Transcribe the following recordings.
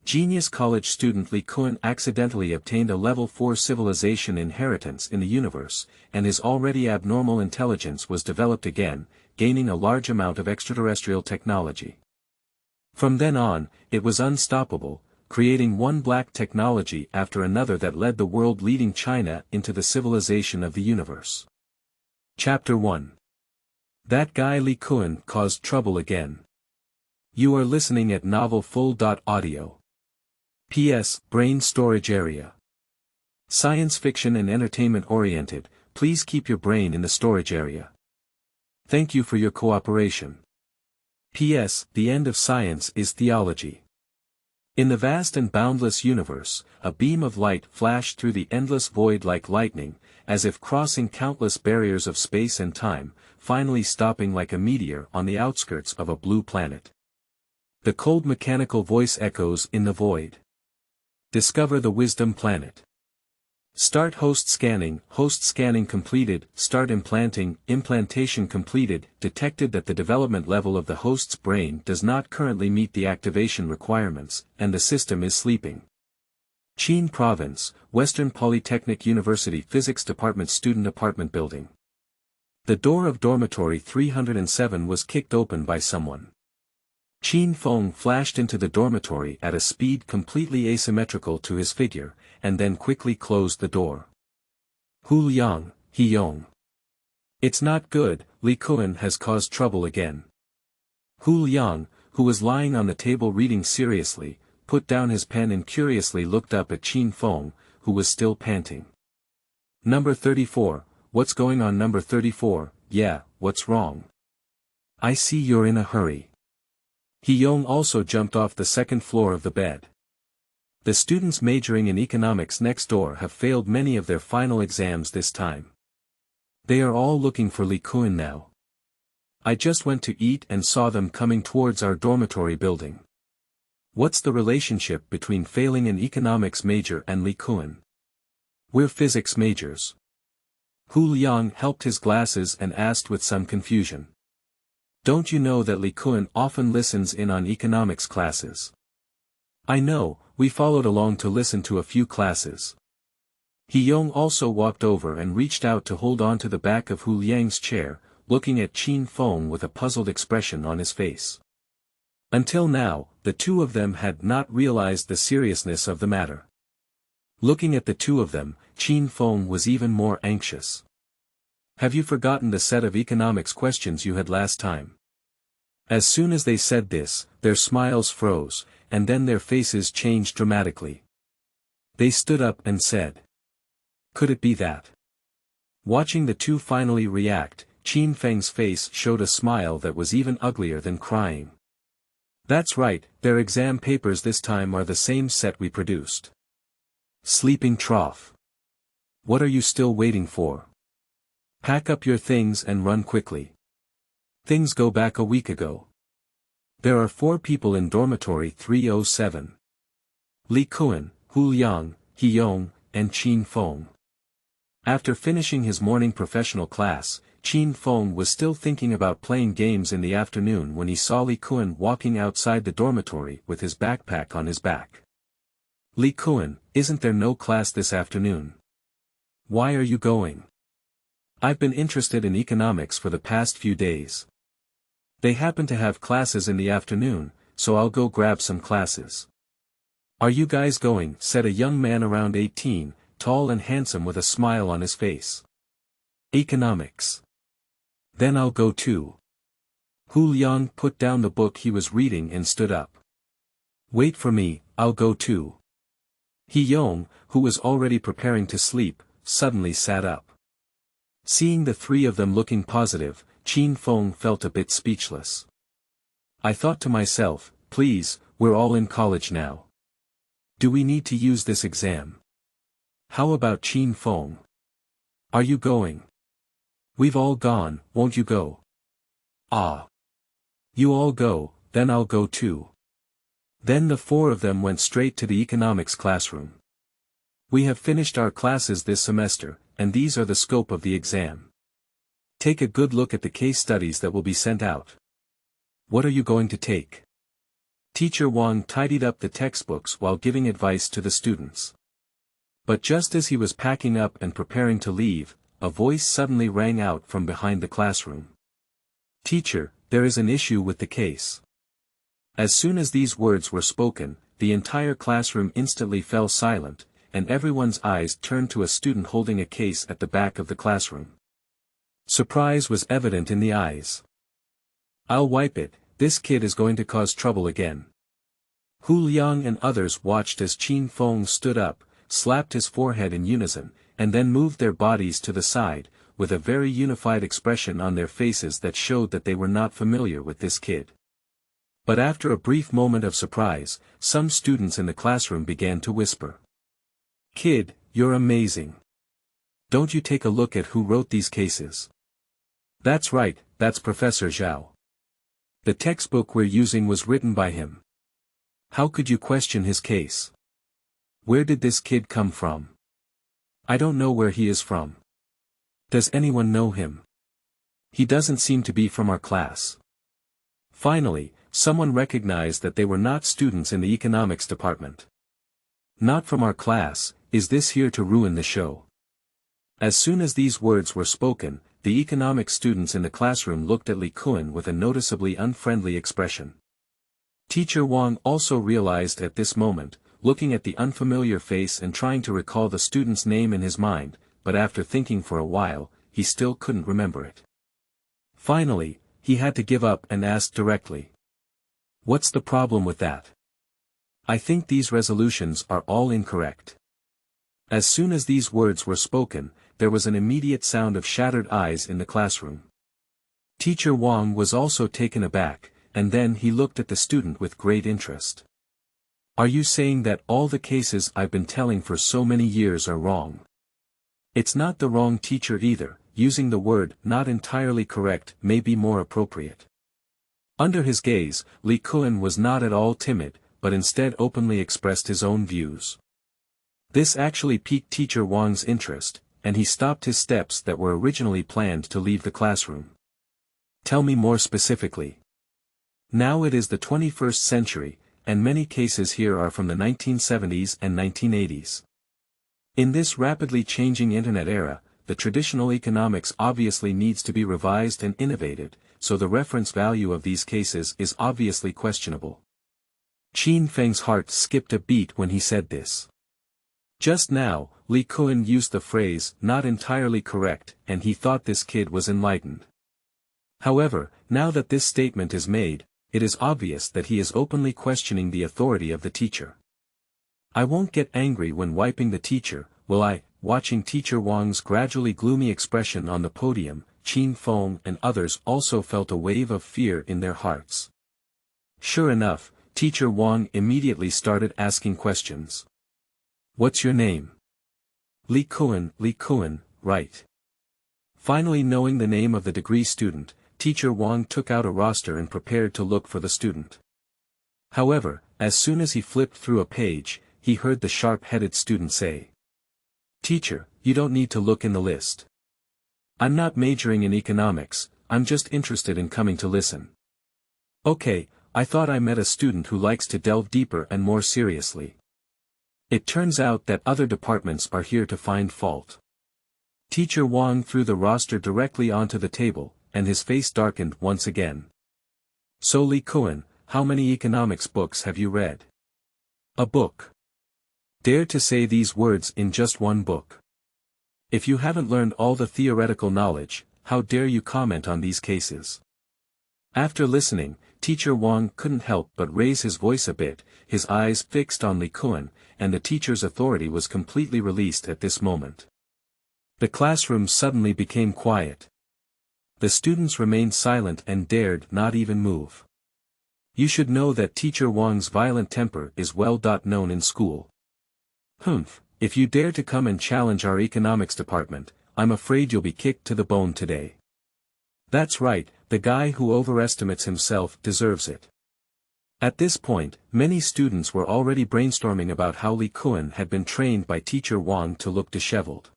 Genius college student Li Kun accidentally obtained a level 4 civilization inheritance in the universe, and his already abnormal intelligence was developed again, gaining a large amount of extraterrestrial technology. From then on, it was unstoppable, creating one black technology after another that led the world, leading China into the civilization of the universe. Chapter 1. That guy Li Kun caused trouble again. You are listening at novelfull.audio. P.S. Brain storage area. Science fiction and entertainment oriented, please keep your brain in the storage area. Thank you for your cooperation. P.S. The end of science is theology. In the vast and boundless universe, a beam of light flashed through the endless void like lightning, as if crossing countless barriers of space and time, finally stopping like a meteor on the outskirts of a blue planet. The cold mechanical voice echoes in the void. Discover the wisdom planet. Start host scanning completed, start implanting, implantation completed, detected that the development level of the host's brain does not currently meet the activation requirements, and the system is sleeping. Qin Province, Western Polytechnic University Physics Department Student Apartment Building. The door of dormitory 307 was kicked open by someone. Qin Feng flashed into the dormitory at a speed completely asymmetrical to his figure, and then quickly closed the door. Hu Liang, He Yong. It's not good, Li Kun has caused trouble again. Hu Liang, who was lying on the table reading seriously, put down his pen and curiously looked up at Qin Feng, who was still panting. Number 34, what's going on? Number 34, yeah, what's wrong? I see you're in a hurry. He Yong also jumped off the second floor of the bed. The students majoring in economics next door have failed many of their final exams this time. They are all looking for Li Kun now. I just went to eat and saw them coming towards our dormitory building. What's the relationship between failing an economics major and Li Kun? We're physics majors. Hu Liang helped his glasses and asked with some confusion. Don't you know that Li Kun often listens in on economics classes? I know, we followed along to listen to a few classes. He Yong also walked over and reached out to hold on to the back of Hu Liang's chair, looking at Qin Feng with a puzzled expression on his face. Until now, the two of them had not realized the seriousness of the matter. Looking at the two of them, Qin Feng was even more anxious. Have you forgotten the set of economics questions you had last time? As soon as they said this, their smiles froze, and then their faces changed dramatically. They stood up and said. Could it be that? Watching the two finally react, Qin Feng's face showed a smile that was even uglier than crying. That's right, their exam papers this time are the same set we produced. Sleeping trough. What are you still waiting for? Pack up your things and run quickly. Things go back a week ago. There are 4 people in dormitory 307. Li Kun, Hu Liang, He Yong, and Qin Feng. After finishing his morning professional class, Qin Feng was still thinking about playing games in the afternoon when he saw Li Kun walking outside the dormitory with his backpack on his back. Li Kun, isn't there no class this afternoon? Why are you going? I've been interested in economics for the past few days. They happen to have classes in the afternoon, so I'll go grab some classes. Are you guys going? Said a young man around 18, tall and handsome with a smile on his face. Economics. Then I'll go too. Hu Liang put down the book he was reading and stood up. Wait for me, I'll go too. He Yong, who was already preparing to sleep, suddenly sat up. Seeing the 3 of them looking positive, Qin Feng felt a bit speechless. I thought to myself, please, we're all in college now. Do we need to use this exam? How about Qin Feng? Are you going? We've all gone, won't you go? Ah. You all go, then I'll go too. Then the 4 of them went straight to the economics classroom. We have finished our classes this semester, and these are the scope of the exam. Take a good look at the case studies that will be sent out. What are you going to take? Teacher Wang tidied up the textbooks while giving advice to the students. But just as he was packing up and preparing to leave, a voice suddenly rang out from behind the classroom. "Teacher, there is an issue with the case." As soon as these words were spoken, the entire classroom instantly fell silent, and everyone's eyes turned to a student holding a case at the back of the classroom. Surprise was evident in the eyes. "I'll wipe it, this kid is going to cause trouble again." Hu Liang and others watched as Qin Feng stood up, slapped his forehead in unison, and then moved their bodies to the side, with a very unified expression on their faces that showed that they were not familiar with this kid. But after a brief moment of surprise, some students in the classroom began to whisper. "Kid, you're amazing. Don't you take a look at who wrote these cases?" "That's right, that's Professor Zhao. The textbook we're using was written by him. How could you question his case? Where did this kid come from?" "I don't know where he is from. Does anyone know him? He doesn't seem to be from our class." Finally, someone recognized that they were not students in the economics department. "Not from our class, is this here to ruin the show?" As soon as these words were spoken, the economics students in the classroom looked at Li Kun with a noticeably unfriendly expression. Teacher Wang also realized at this moment, looking at the unfamiliar face and trying to recall the student's name in his mind, but after thinking for a while, he still couldn't remember it. Finally, he had to give up and ask directly. "What's the problem with that? I think these resolutions are all incorrect." As soon as these words were spoken, there was an immediate sound of shattered eyes in the classroom. Teacher Wang was also taken aback, and then he looked at the student with great interest. "Are you saying that all the cases I've been telling for so many years are wrong?" "It's not the wrong teacher either, using the word not entirely correct may be more appropriate." Under his gaze, Li Kun was not at all timid, but instead openly expressed his own views. This actually piqued Teacher Wang's interest, and he stopped his steps that were originally planned to leave the classroom. "Tell me more specifically. Now it is the 21st century, and many cases here are from the 1970s and 1980s. In this rapidly changing internet era, the traditional economics obviously needs to be revised and innovated, so the reference value of these cases is obviously questionable." Qin Feng's heart skipped a beat when he said this. Just now, Li Kun used the phrase, "not entirely correct," and he thought this kid was enlightened. However, now that this statement is made, it is obvious that he is openly questioning the authority of the teacher. "I won't get angry when wiping the teacher, will I?" Watching Teacher Wang's gradually gloomy expression on the podium, Qin Feng and others also felt a wave of fear in their hearts. Sure enough, Teacher Wang immediately started asking questions. "What's your name?" Li Kun, right." Finally knowing the name of the degree student, Teacher Wang took out a roster and prepared to look for the student. However, as soon as he flipped through a page, he heard the sharp-headed student say, "Teacher, you don't need to look in the list. I'm not majoring in economics, I'm just interested in coming to listen." "Okay, I thought I met a student who likes to delve deeper and more seriously. It turns out that other departments are here to find fault." Teacher Wang threw the roster directly onto the table, and his face darkened once again. "So Li Kun, how many economics books have you read?" "A book." Dare to say these words in just one book. If you haven't learned all the theoretical knowledge, how dare you comment on these cases? After listening, Teacher Wang couldn't help but raise his voice a bit, his eyes fixed on Li Kun, and the teacher's authority was completely released at this moment. The classroom suddenly became quiet. The students remained silent and dared not even move. You should know that Teacher Wang's violent temper is well known in school. "Humph, if you dare to come and challenge our economics department, I'm afraid you'll be kicked to the bone today." That's right, the guy who overestimates himself deserves it. At this point, many students were already brainstorming about how Li Kun had been trained by Teacher Wang to look disheveled.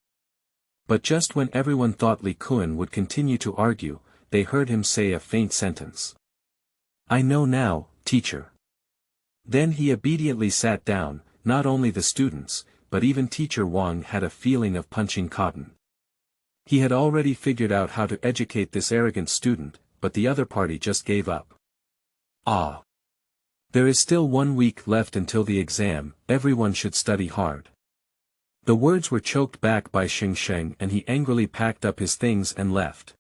But just when everyone thought Li Kun would continue to argue, they heard him say a faint sentence. "I know now, teacher. Then he obediently sat down. Not only the students, but even Teacher Wang had a feeling of punching cotton. He had already figured out how to educate this arrogant student, but the other party just gave up. Ah! There is still 1 week left until the exam, everyone should study hard. The words were choked back by Xing Sheng and he angrily packed up his things and left.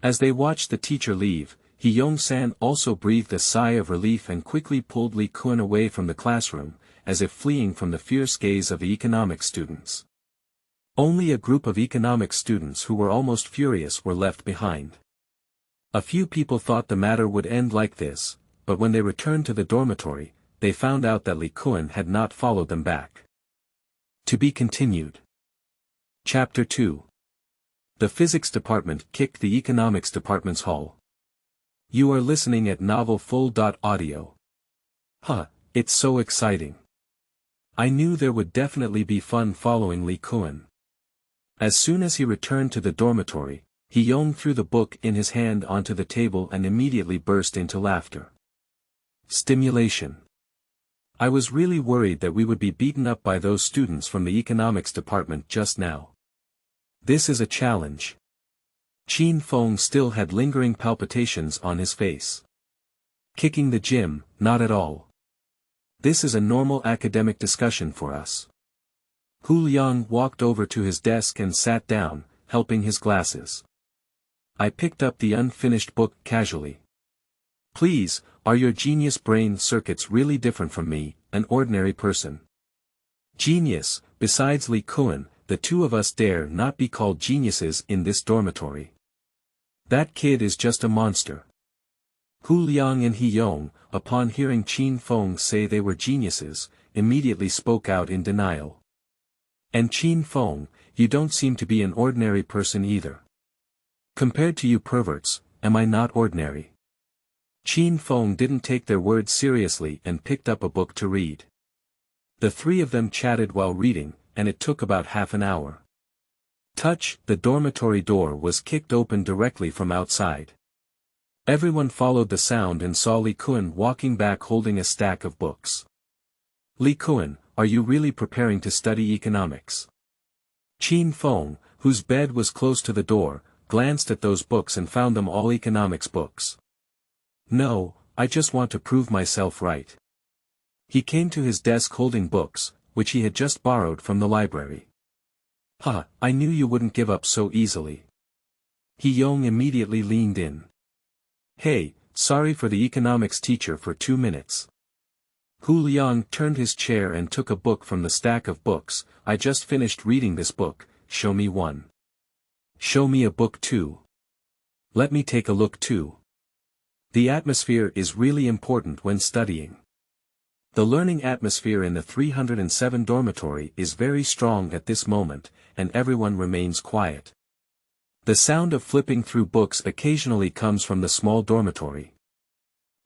As they watched the teacher leave, He Yong-san also breathed a sigh of relief and quickly pulled Li Kun away from the classroom, as if fleeing from the fierce gaze of the economics students. Only a group of economics students who were almost furious were left behind. A few people thought the matter would end like this, but when they returned to the dormitory, they found out that Li Kun had not followed them back. To be continued. Chapter 2. The physics department kicked the economics department's hull. You are listening at novelfull.audio. Huh, it's so exciting. I knew there would definitely be fun following Li Kun. As soon as he returned to the dormitory, He Yong threw the book in his hand onto the table and immediately burst into laughter. Stimulation. I was really worried that we would be beaten up by those students from the economics department just now. This is a challenge. Qin Feng still had lingering palpitations on his face. Kicking the gym, not at all. This is a normal academic discussion for us. Hu Liang walked over to his desk and sat down, helping his glasses. I picked up the unfinished book casually. Please, are your genius brain circuits really different from me, an ordinary person? Genius, besides Li Kun, the two of us dare not be called geniuses in this dormitory. That kid is just a monster. Hu Liang and He Yong, upon hearing Qin Feng say they were geniuses, immediately spoke out in denial. And Qin Feng, you don't seem to be an ordinary person either. Compared to you perverts, am I not ordinary? Qin Feng didn't take their words seriously and picked up a book to read. The three of them chatted while reading, and it took about half an hour. Touch, the dormitory door was kicked open directly from outside. Everyone followed the sound and saw Li Kun walking back holding a stack of books. Li Kun, are you really preparing to study economics? Qin Feng, whose bed was close to the door, glanced at those books and found them all economics books. No, I just want to prove myself right. He came to his desk holding books, which he had just borrowed from the library. Ha, I knew you wouldn't give up so easily. He Yong immediately leaned in. Hey, sorry for the economics teacher for 2 minutes. Hu Liang turned his chair and took a book from the stack of books. I just finished reading this book, show me one. Show me a book too. Let me take a look too. The atmosphere is really important when studying. The learning atmosphere in the 307 dormitory is very strong at this moment, and everyone remains quiet. The sound of flipping through books occasionally comes from the small dormitory.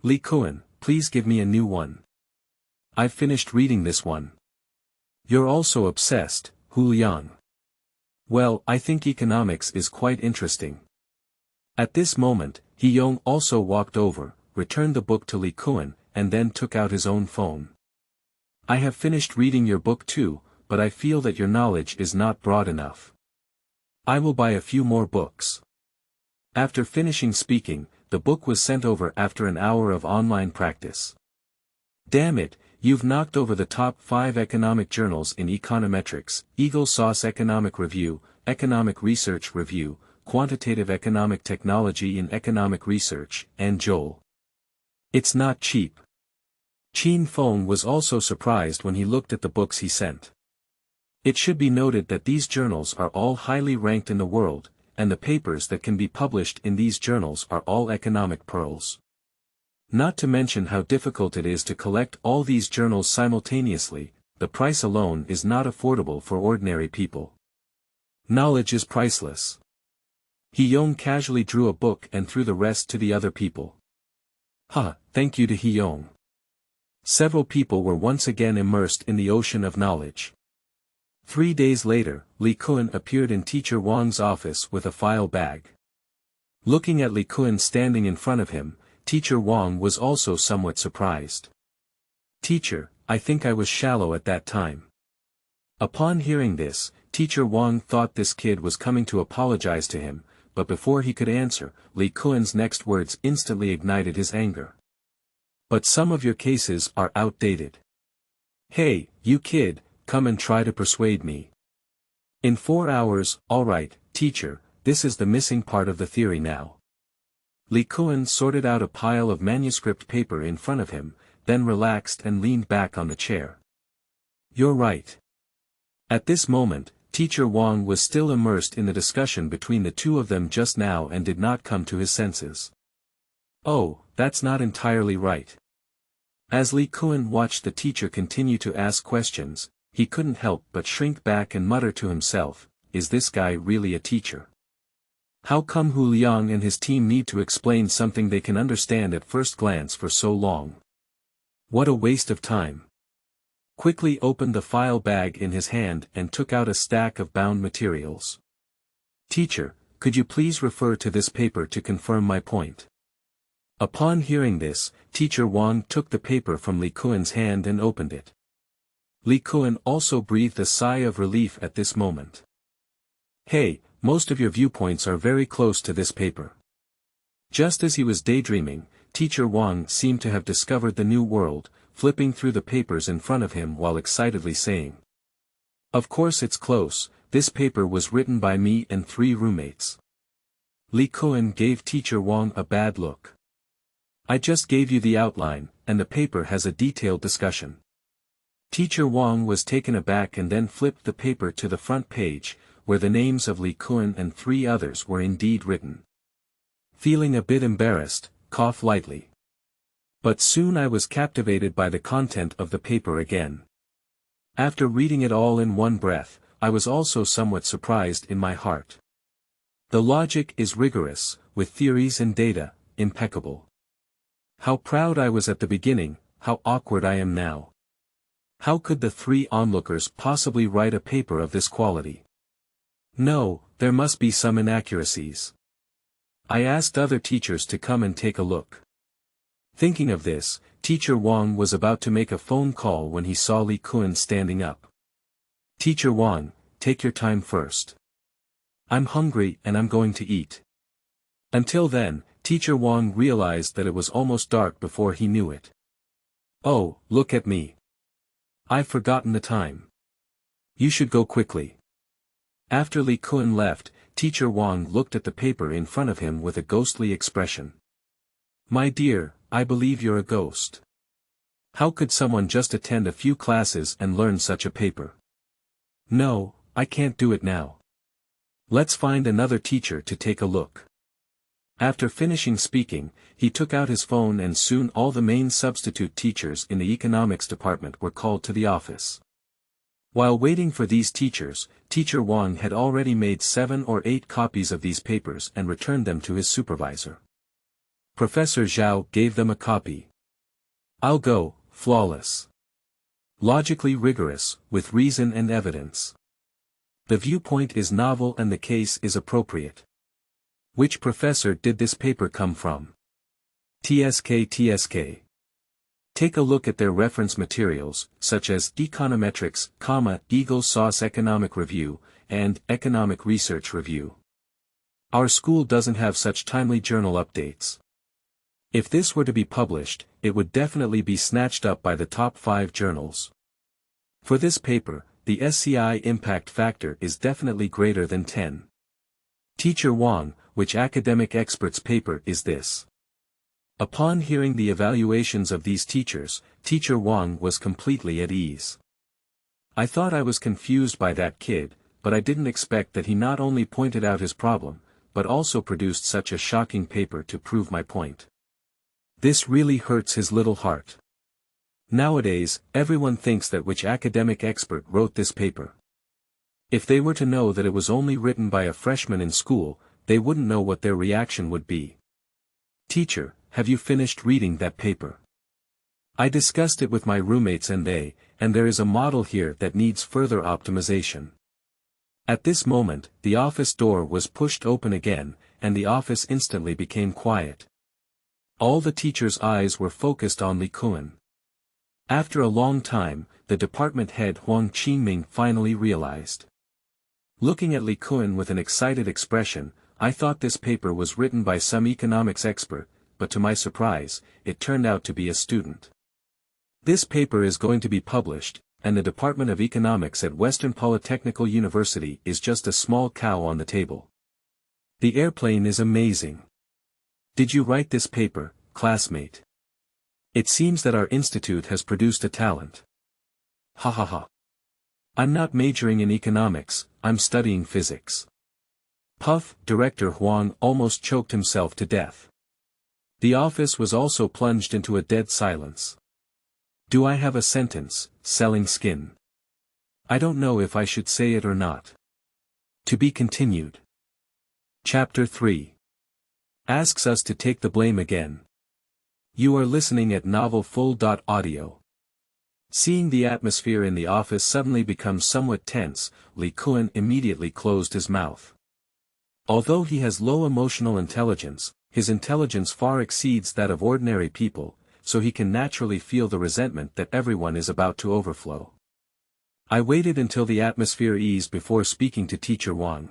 Li Kun, please give me a new one. I've finished reading this one. You're also obsessed, Hu Liang. Well, I think economics is quite interesting. At this moment, He Yong also walked over, returned the book to Li Kun, and then took out his own phone. I have finished reading your book too, but I feel that your knowledge is not broad enough. I will buy a few more books. After finishing speaking, the book was sent over after an hour of online practice. Damn it, you've knocked over the top 5 economic journals in econometrics: Eagle Sauce Economic Review, Economic Research Review, Quantitative Economic Technology in Economic Research, and Joel. It's not cheap. Qin Feng was also surprised when he looked at the books he sent. It should be noted that these journals are all highly ranked in the world, and the papers that can be published in these journals are all economic pearls. Not to mention how difficult it is to collect all these journals simultaneously, the price alone is not affordable for ordinary people. Knowledge is priceless. He Yong casually drew a book and threw the rest to the other people. Thank you to He Yong. Several people were once again immersed in the ocean of knowledge. 3 days later, Li Kun appeared in Teacher Wang's office with a file bag. Looking at Li Kun standing in front of him, Teacher Wang was also somewhat surprised. Teacher, I think I was shallow at that time. Upon hearing this, Teacher Wang thought this kid was coming to apologize to him, but before he could answer, Li Kun's next words instantly ignited his anger. But some of your cases are outdated. Hey, you kid, come and try to persuade me. In 4 hours, alright, teacher, this is the missing part of the theory now. Li Kun sorted out a pile of manuscript paper in front of him, then relaxed and leaned back on the chair. You're right. At this moment, Teacher Wang was still immersed in the discussion between the two of them just now and did not come to his senses. Oh, that's not entirely right. As Li Kun watched the teacher continue to ask questions, he couldn't help but shrink back and mutter to himself, is this guy really a teacher? How come Hu Liang and his team need to explain something they can understand at first glance for so long? What a waste of time. Quickly opened the file bag in his hand and took out a stack of bound materials. Teacher, could you please refer to this paper to confirm my point? Upon hearing this, Teacher Wang took the paper from Li Kun's hand and opened it. Li Kun also breathed a sigh of relief at this moment. Hey, most of your viewpoints are very close to this paper. Just as he was daydreaming, Teacher Wang seemed to have discovered the new world, flipping through the papers in front of him while excitedly saying. Of course it's close, this paper was written by me and 3 roommates. Li Kun gave Teacher Wang a bad look. I just gave you the outline, and the paper has a detailed discussion. Teacher Wang was taken aback and then flipped the paper to the front page, where the names of Li Kun and 3 others were indeed written. Feeling a bit embarrassed, coughed lightly. But soon I was captivated by the content of the paper again. After reading it all in one breath, I was also somewhat surprised in my heart. The logic is rigorous, with theories and data, impeccable. How proud I was at the beginning, how awkward I am now. How could the 3 onlookers possibly write a paper of this quality? No, there must be some inaccuracies. I asked other teachers to come and take a look. Thinking of this, Teacher Wang was about to make a phone call when he saw Li Kun standing up. Teacher Wang, take your time first. I'm hungry and I'm going to eat. Until then, Teacher Wang realized that it was almost dark before he knew it. Oh, look at me. I've forgotten the time. You should go quickly. After Li Kun left, Teacher Wang looked at the paper in front of him with a ghostly expression. My dear, I believe you're a ghost. How could someone just attend a few classes and learn such a paper? No, I can't do it now. Let's find another teacher to take a look. After finishing speaking, he took out his phone and soon all the main substitute teachers in the economics department were called to the office. While waiting for these teachers, Teacher Wang had already made 7 or 8 copies of these papers and returned them to his supervisor. Professor Zhao gave them a copy. I'll go, flawless. Logically rigorous, with reason and evidence. The viewpoint is novel and the case is appropriate. Which professor did this paper come from? TSK. Take a look at their reference materials, such as Econometrics, Eagle Sauce Economic Review, and Economic Research Review. Our school doesn't have such timely journal updates. If this were to be published, it would definitely be snatched up by the top 5 journals. For this paper, the SCI impact factor is definitely greater than 10. Teacher Wang, which academic expert's paper is this? Upon hearing the evaluations of these teachers, Teacher Wang was completely at ease. I thought I was confused by that kid, but I didn't expect that he not only pointed out his problem, but also produced such a shocking paper to prove my point. This really hurts his little heart. Nowadays, everyone thinks that which academic expert wrote this paper. If they were to know that it was only written by a freshman in school, they wouldn't know what their reaction would be. Teacher, have you finished reading that paper? I discussed it with my roommates and there is a model here that needs further optimization. At this moment, the office door was pushed open again, and the office instantly became quiet. All the teachers' eyes were focused on Li Kun. After a long time, the department head Huang Qingming finally realized. Looking at Li Kun with an excited expression, I thought this paper was written by some economics expert, but to my surprise, it turned out to be a student. This paper is going to be published, and the Department of Economics at Western Polytechnical University is just a small cow on the table. The airplane is amazing. Did you write this paper, classmate? It seems that our institute has produced a talent. Ha ha ha. I'm not majoring in economics, I'm studying physics. Puff, Director Huang almost choked himself to death. The office was also plunged into a dead silence. Do I have a sentence, selling skin? I don't know if I should say it or not. To be continued. Chapter 3. Asks us to take the blame again. You are listening at Novel Full.audio. Seeing the atmosphere in the office suddenly become somewhat tense, Li Kun immediately closed his mouth. Although he has low emotional intelligence, his intelligence far exceeds that of ordinary people, so he can naturally feel the resentment that everyone is about to overflow. I waited until the atmosphere eased before speaking to Teacher Wang.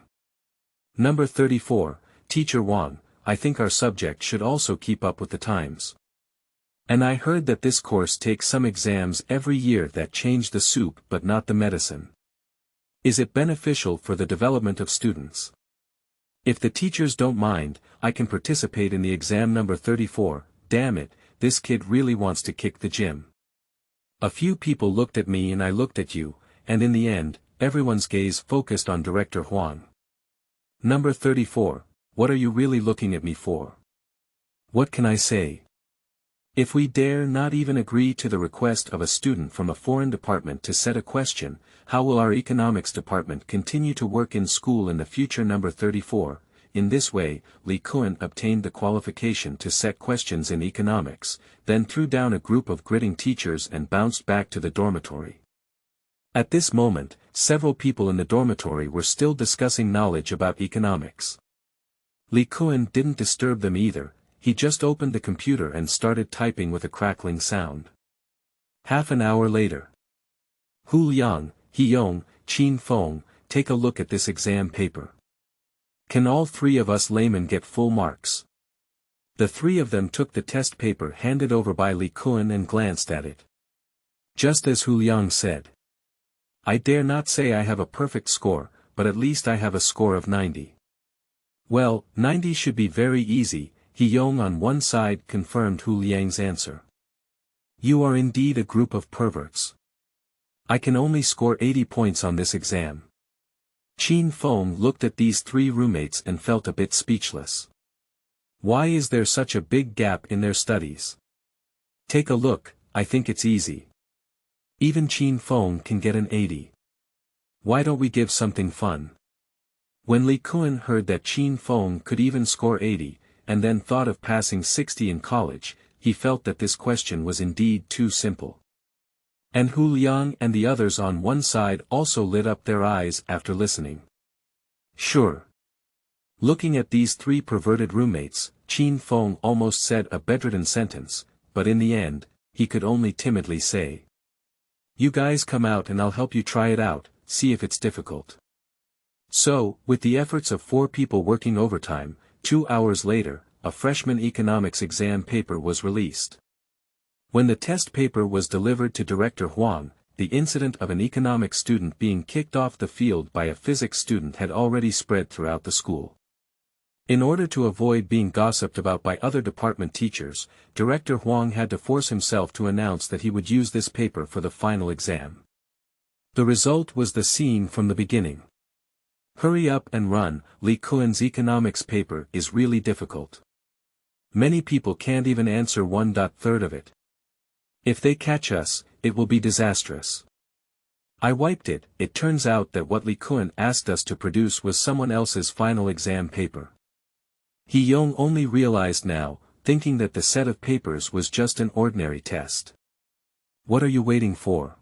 Number 34, Teacher Wang, I think our subject should also keep up with the times. And I heard that this course takes some exams every year that change the soup but not the medicine. Is it beneficial for the development of students? If the teachers don't mind, I can participate in the exam number 34, damn it, this kid really wants to kick the gym. A few people looked at me and I looked at you, and in the end, everyone's gaze focused on Director Huang. Number 34, what are you really looking at me for? What can I say? If we dare not even agree to the request of a student from a foreign department to set a question, how will our economics department continue to work in school in the future? Number 34, in this way, Li Kun obtained the qualification to set questions in economics, then threw down a group of gritting teachers and bounced back to the dormitory. At this moment, several people in the dormitory were still discussing knowledge about economics. Li Kun didn't disturb them either, he just opened the computer and started typing with a crackling sound. Half an hour later. Hu Liang, He Yong, Qin Feng, take a look at this exam paper. Can all three of us laymen get full marks? The three of them took the test paper handed over by Li Kun and glanced at it. Just as Hu Liang said. I dare not say I have a perfect score, but at least I have a score of 90. Well, 90 should be very easy, He Yong on one side confirmed Hu Liang's answer. You are indeed a group of perverts. I can only score 80 points on this exam. Qin Feng looked at these three roommates and felt a bit speechless. Why is there such a big gap in their studies? Take a look, I think it's easy. Even Qin Feng can get an 80. Why don't we give something fun? When Li Kun heard that Qin Feng could even score 80, and then thought of passing 60 in college, he felt that this question was indeed too simple. And Hu Liang and the others on one side also lit up their eyes after listening. Sure. Looking at these three perverted roommates, Qin Feng almost said a bedridden sentence, but in the end, he could only timidly say. You guys come out and I'll help you try it out, see if it's difficult. So, with the efforts of 4 people working overtime, 2 hours later, a freshman economics exam paper was released. When the test paper was delivered to Director Huang, the incident of an economics student being kicked off the field by a physics student had already spread throughout the school. In order to avoid being gossiped about by other department teachers, Director Huang had to force himself to announce that he would use this paper for the final exam. The result was the scene from the beginning. Hurry up and run, Li Kun's economics paper is really difficult. Many people can't even answer 1/3 of it. If they catch us, it will be disastrous. I wiped it. It turns out that what Li Kun asked us to produce was someone else's final exam paper. He Yong only realized now, thinking that the set of papers was just an ordinary test. What are you waiting for?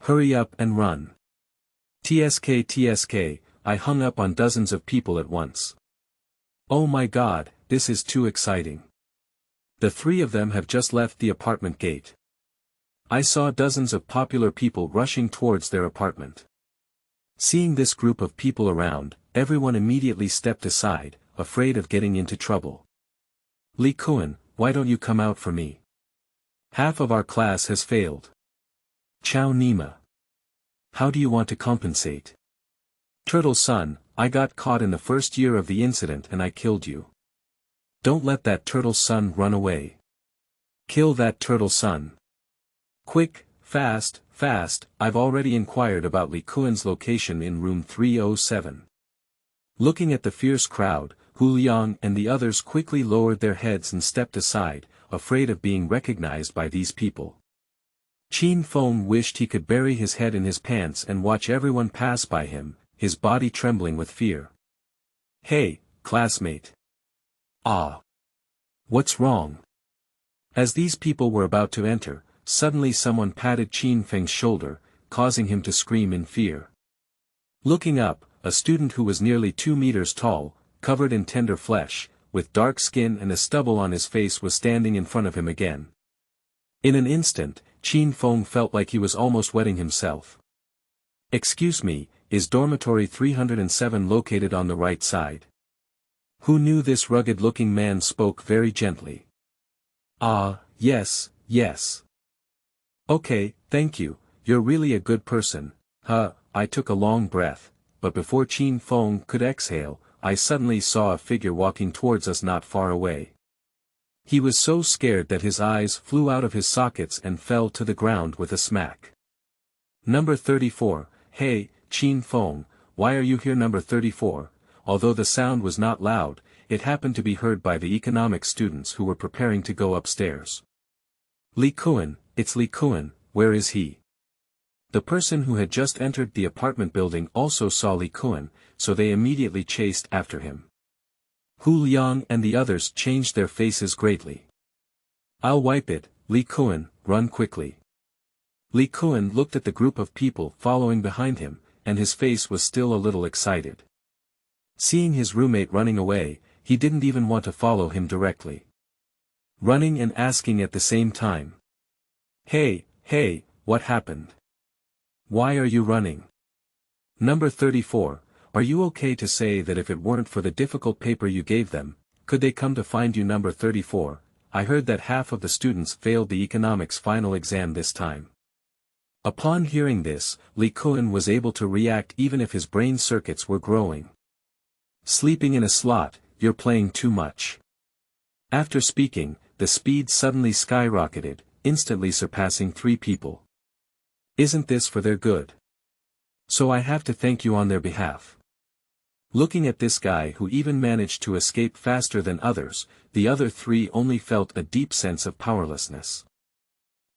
Hurry up and run. TSK, I hung up on dozens of people at once. Oh my God, this is too exciting. The 3 of them have just left the apartment gate. I saw dozens of popular people rushing towards their apartment. Seeing this group of people around, everyone immediately stepped aside, afraid of getting into trouble. Li Kun, why don't you come out for me? Half of our class has failed. Chow Nima. How do you want to compensate? Turtle Son, I got caught in the first year of the incident and I killed you. Don't let that Turtle Son run away. Kill that Turtle Son. Quick, fast, fast, I've already inquired about Li Kun's location in room 307. Looking at the fierce crowd, Hu Liang and the others quickly lowered their heads and stepped aside, afraid of being recognized by these people. Qin Feng wished he could bury his head in his pants and watch everyone pass by him, his body trembling with fear. Hey, classmate. Ah. What's wrong? As these people were about to enter, suddenly someone patted Qin Feng's shoulder, causing him to scream in fear. Looking up, a student who was nearly 2 meters tall, covered in tender flesh, with dark skin and a stubble on his face was standing in front of him again. In an instant, Qin Feng felt like he was almost wetting himself. Excuse me, is dormitory 307 located on the right side? Who knew this rugged-looking man spoke very gently. Ah, yes, yes. Okay, thank you, you're really a good person. I took a long breath, but before Qin Feng could exhale, I suddenly saw a figure walking towards us not far away. He was so scared that his eyes flew out of his sockets and fell to the ground with a smack. Number 34, hey, Qin Feng, why are you here? Number 34, although the sound was not loud, it happened to be heard by the economics students who were preparing to go upstairs. Li Kun, it's Li Kun, where is he? The person who had just entered the apartment building also saw Li Kun, so they immediately chased after him. Hu Liang and the others changed their faces greatly. I'll wipe it, Li Kun, run quickly. Li Kun looked at the group of people following behind him, and his face was still a little excited. Seeing his roommate running away, he didn't even want to follow him directly. Running and asking at the same time. Hey, what happened? Why are you running? Number 34, are you okay to say that if it weren't for the difficult paper you gave them, could they come to find you? Number 34, I heard that half of the students failed the economics final exam this time. Upon hearing this, Li Kun was able to react even if his brain circuits were growing. Sleeping in a slot, you're playing too much. After speaking, the speed suddenly skyrocketed, instantly surpassing 3 people. Isn't this for their good? So I have to thank you on their behalf. Looking at this guy who even managed to escape faster than others, the other 3 only felt a deep sense of powerlessness.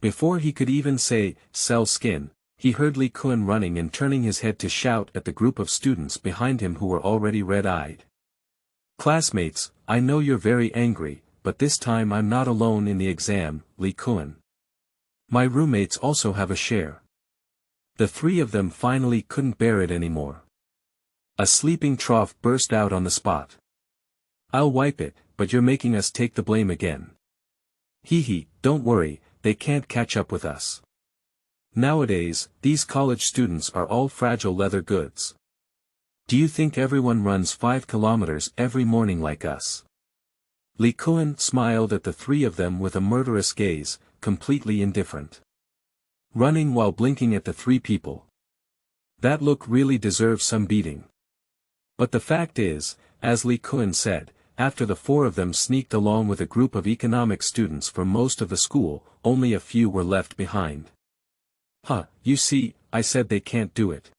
Before he could even say, sell skin, he heard Li Kun running and turning his head to shout at the group of students behind him who were already red-eyed. Classmates, I know you're very angry, but this time I'm not alone in the exam, Li Kun. My roommates also have a share. The 3 of them finally couldn't bear it anymore. A sleeping trough burst out on the spot. I'll wipe it, but you're making us take the blame again. Hee, don't worry, they can't catch up with us. Nowadays, these college students are all fragile leather goods. Do you think everyone runs 5 kilometers every morning like us? Li Kun smiled at the 3 of them with a murderous gaze, completely indifferent. Running while blinking at the 3 people. That look really deserves some beating. But the fact is, as Li Kun said, after the 4 of them sneaked along with a group of economics students for most of the school, only a few were left behind. You see, I said they can't do it.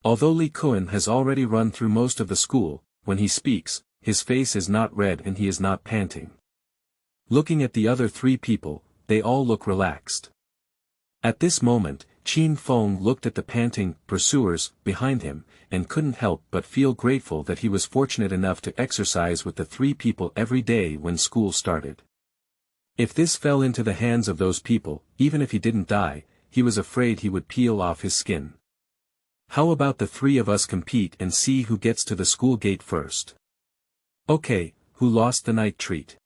Although Li Kun has already run through most of the school, when he speaks, his face is not red and he is not panting. Looking at the other 3 people, they all look relaxed. At this moment, Qin Feng looked at the panting pursuers behind him, and couldn't help but feel grateful that he was fortunate enough to exercise with the 3 people every day when school started. If this fell into the hands of those people, even if he didn't die, he was afraid he would peel off his skin. How about the 3 of us compete and see who gets to the school gate first? Okay, who lost the night treat?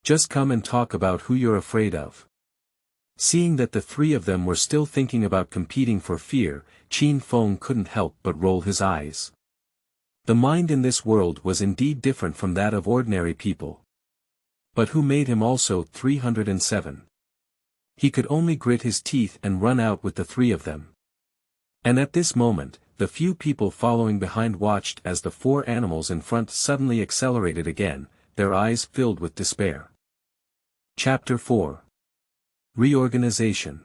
Just come and talk about who you're afraid of. Seeing that the three of them were still thinking about competing for fear, Qin Feng couldn't help but roll his eyes. The mind in this world was indeed different from that of ordinary people. But who made him also 307? He could only grit his teeth and run out with the three of them. And at this moment, the few people following behind watched as the four animals in front suddenly accelerated again, their eyes filled with despair. Chapter 4. Reorganization.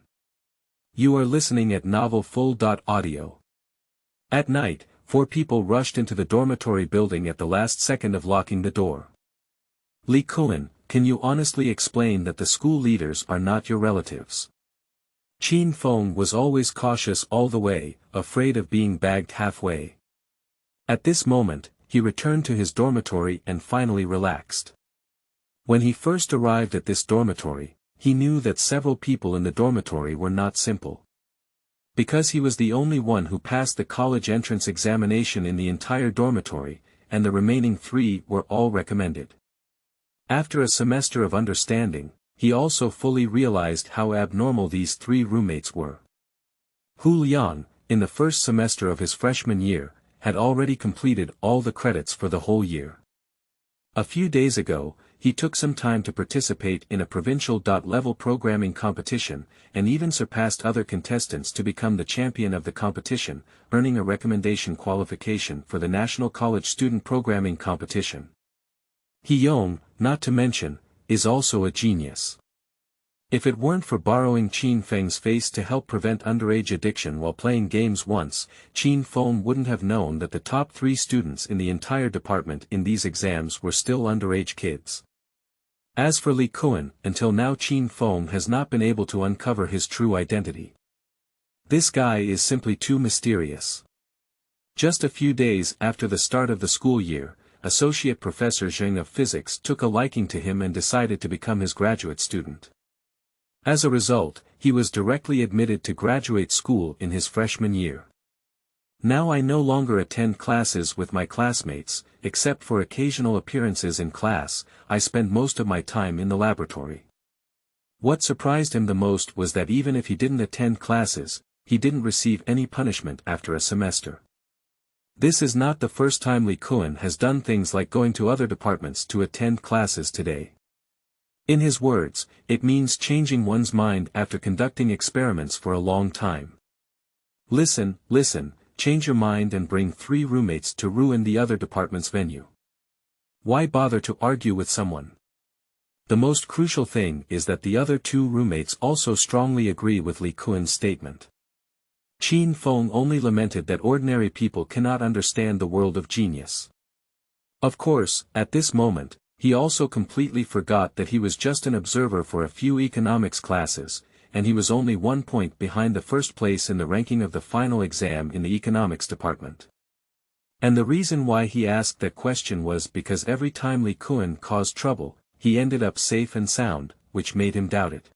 You are listening at novelfull.audio. At night, 4 people rushed into the dormitory building at the last second of locking the door. Li Kun, can you honestly explain that the school leaders are not your relatives? Qin Feng was always cautious all the way, afraid of being bagged halfway. At this moment, he returned to his dormitory and finally relaxed. When he first arrived at this dormitory, he knew that several people in the dormitory were not simple. Because he was the only one who passed the college entrance examination in the entire dormitory, and the remaining 3 were all recommended. After a semester of understanding, he also fully realized how abnormal these 3 roommates were. Hu Liang, in the first semester of his freshman year, had already completed all the credits for the whole year. A few days ago, he took some time to participate in a provincial-level programming competition, and even surpassed other contestants to become the champion of the competition, earning a recommendation qualification for the National College Student Programming Competition. He Yong, not to mention, is also a genius. If it weren't for borrowing Qin Feng's face to help prevent underage addiction while playing games once, Qin Feng wouldn't have known that the top 3 students in the entire department in these exams were still underage kids. As for Li Kun, until now Qin Feng has not been able to uncover his true identity. This guy is simply too mysterious. Just a few days after the start of the school year, Associate Professor Zheng of Physics took a liking to him and decided to become his graduate student. As a result, he was directly admitted to graduate school in his freshman year. Now I no longer attend classes with my classmates, except for occasional appearances in class. I spend most of my time in the laboratory. What surprised him the most was that even if he didn't attend classes, he didn't receive any punishment after a semester. This is not the first time Li Kun has done things like going to other departments to attend classes today. In his words, it means changing one's mind after conducting experiments for a long time. Listen, change your mind and bring 3 roommates to ruin the other department's venue. Why bother to argue with someone? The most crucial thing is that the other 2 roommates also strongly agree with Li Kun's statement. Qin Feng only lamented that ordinary people cannot understand the world of genius. Of course, at this moment, he also completely forgot that he was just an observer for a few economics classes, and he was only 1 point behind the first place in the ranking of the final exam in the economics department. And the reason why he asked that question was because every time Li Kun caused trouble, he ended up safe and sound, which made him doubt it.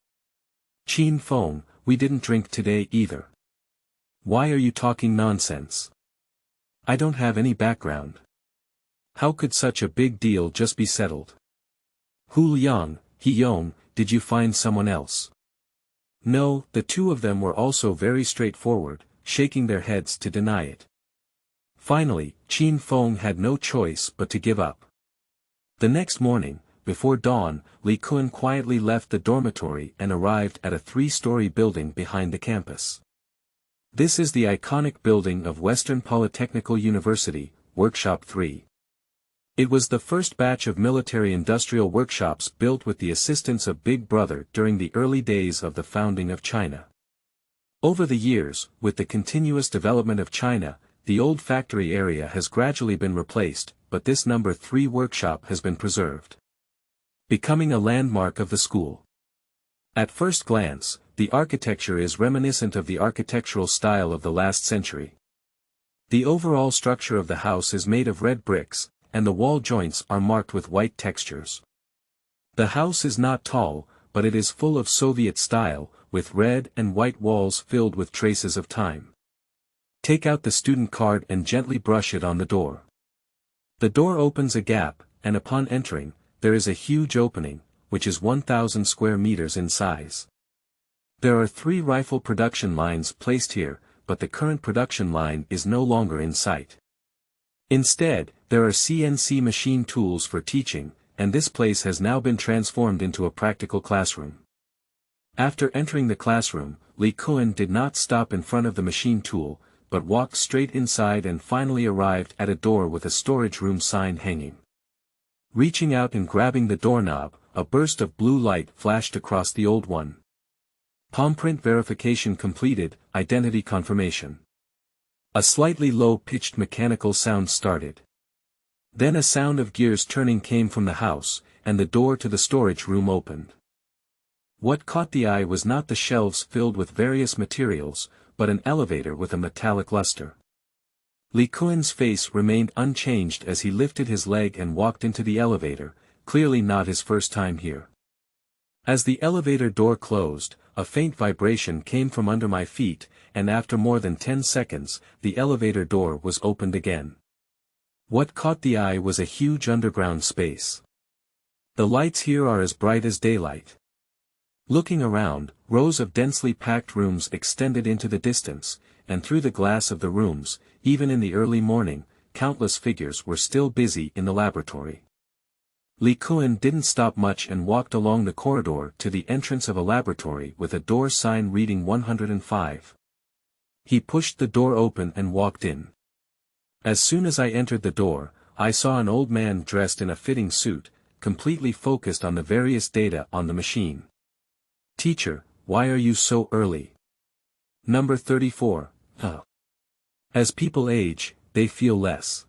Qin Feng, we didn't drink today either. Why are you talking nonsense? I don't have any background. How could such a big deal just be settled? Hu Liang, He Yong, did you find someone else? No, the 2 of them were also very straightforward, shaking their heads to deny it. Finally, Qin Feng had no choice but to give up. The next morning, before dawn, Li Kun quietly left the dormitory and arrived at a 3-story building behind the campus. This is the iconic building of Western Polytechnical University, Workshop 3. It was the first batch of military-industrial workshops built with the assistance of Big Brother during the early days of the founding of China. Over the years, with the continuous development of China, the old factory area has gradually been replaced, but this number 3 workshop has been preserved, becoming a landmark of the school. At first glance, the architecture is reminiscent of the architectural style of the last century. The overall structure of the house is made of red bricks, and the wall joints are marked with white textures. The house is not tall, but it is full of Soviet style, with red and white walls filled with traces of time. Take out the student card and gently brush it on the door. The door opens a gap, and upon entering, there is a huge opening, which is 1,000 square meters in size. There are 3 rifle production lines placed here, but the current production line is no longer in sight. Instead, there are CNC machine tools for teaching, and this place has now been transformed into a practical classroom. After entering the classroom, Li Kun did not stop in front of the machine tool, but walked straight inside and finally arrived at a door with a storage room sign hanging. Reaching out and grabbing the doorknob, a burst of blue light flashed across the old one. Palm print verification completed, identity confirmation. A slightly low-pitched mechanical sound started. Then a sound of gears turning came from the house, and the door to the storage room opened. What caught the eye was not the shelves filled with various materials, but an elevator with a metallic luster. Li Kun's face remained unchanged as he lifted his leg and walked into the elevator, clearly not his first time here. As the elevator door closed, a faint vibration came from under my feet, and after more than 10 seconds, the elevator door was opened again. What caught the eye was a huge underground space. The lights here are as bright as daylight. Looking around, rows of densely packed rooms extended into the distance, and through the glass of the rooms, even in the early morning, countless figures were still busy in the laboratory. Li Kun didn't stop much and walked along the corridor to the entrance of a laboratory with a door sign reading 105. He pushed the door open and walked in. As soon as I entered the door, I saw an old man dressed in a fitting suit, completely focused on the various data on the machine. "Teacher, why are you so early?" Number 34. As people age, they feel less.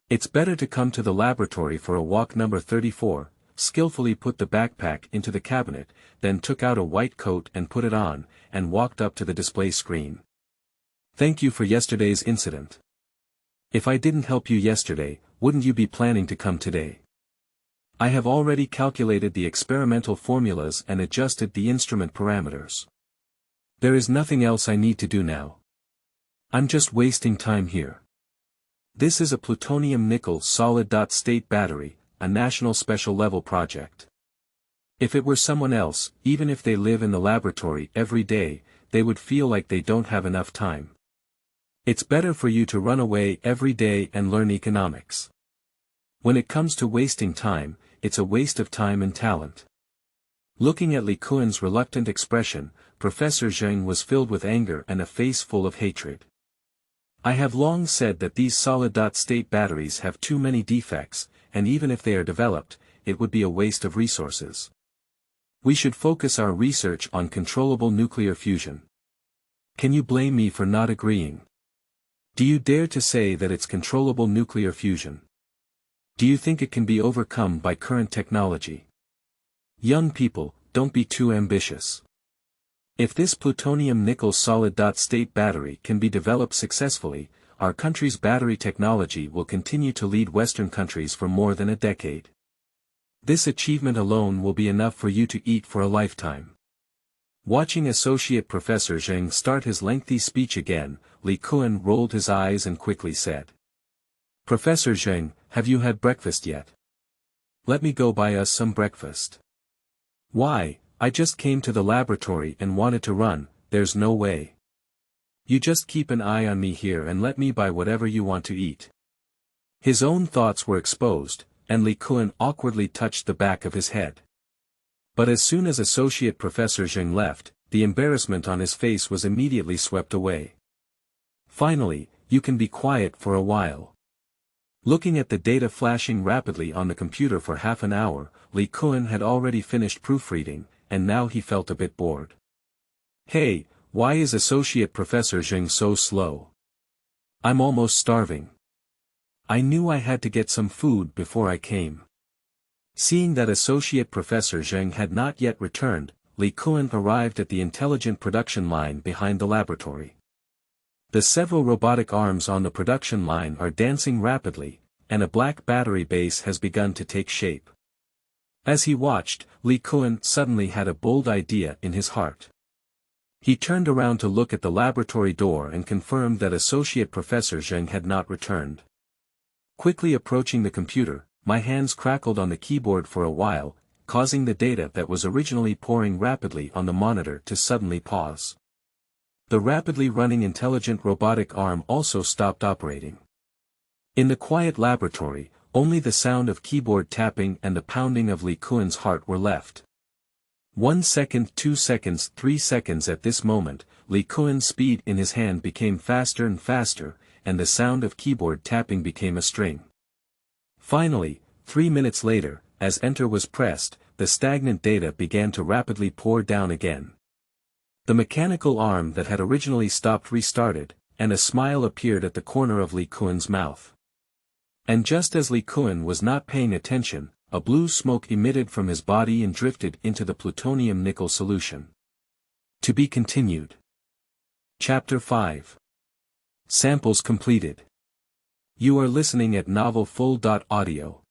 It's better to come to the laboratory for a walk. Number 34, skillfully put the backpack into the cabinet, then took out a white coat and put it on, and walked up to the display screen. "Thank you for yesterday's incident. If I didn't help you yesterday, wouldn't you be planning to come today? I have already calculated the experimental formulas and adjusted the instrument parameters. There is nothing else I need to do now. I'm just wasting time here. This is a plutonium-nickel solid-state battery, a national special level project. If it were someone else, even if they live in the laboratory every day, they would feel like they don't have enough time. It's better for you to run away every day and learn economics. When it comes to wasting time, it's a waste of time and talent." Looking at Li Kun's reluctant expression, Professor Zheng was filled with anger and a face full of hatred. "I have long said that these solid-state batteries have too many defects, and even if they are developed, it would be a waste of resources. We should focus our research on controllable nuclear fusion. Can you blame me for not agreeing? Do you dare to say that it's controllable nuclear fusion? Do you think it can be overcome by current technology? Young people, don't be too ambitious. If this plutonium-nickel solid-state battery can be developed successfully, our country's battery technology will continue to lead Western countries for more than a decade. This achievement alone will be enough for you to eat for a lifetime." Watching Associate Professor Zheng start his lengthy speech again, Li Kun rolled his eyes and quickly said, "Professor Zheng, have you had breakfast yet? Let me go buy us some breakfast." "Why, I just came to the laboratory and wanted to run. There's no way. You just keep an eye on me here and let me buy whatever you want to eat." His own thoughts were exposed, and Li Kun awkwardly touched the back of his head. But as soon as Associate Professor Zheng left, the embarrassment on his face was immediately swept away. "Finally, you can be quiet for a while." Looking at the data flashing rapidly on the computer for half an hour, Li Kun had already finished proofreading, and now he felt a bit bored. "Hey, why is Associate Professor Zheng so slow? I'm almost starving. I knew I had to get some food before I came." Seeing that Associate Professor Zheng had not yet returned, Li Kun arrived at the intelligent production line behind the laboratory. The several robotic arms on the production line are dancing rapidly, and a black battery base has begun to take shape. As he watched, Li Kun suddenly had a bold idea in his heart. He turned around to look at the laboratory door and confirmed that Associate Professor Zheng had not returned. Quickly approaching the computer, my hands crackled on the keyboard for a while, causing the data that was originally pouring rapidly on the monitor to suddenly pause. The rapidly running intelligent robotic arm also stopped operating. In the quiet laboratory, only the sound of keyboard tapping and the pounding of Li Kun's heart were left. 1 second, 2 seconds, 3 seconds. At this moment, Li Kun's speed in his hand became faster and faster, and the sound of keyboard tapping became a string. Finally, 3 minutes later, as enter was pressed, the stagnant data began to rapidly pour down again. The mechanical arm that had originally stopped restarted, and a smile appeared at the corner of Li Kun's mouth. And just as Li Kun was not paying attention, a blue smoke emitted from his body and drifted into the plutonium-nickel solution. To be continued. Chapter 5. Samples completed. You are listening at novelfull.audio.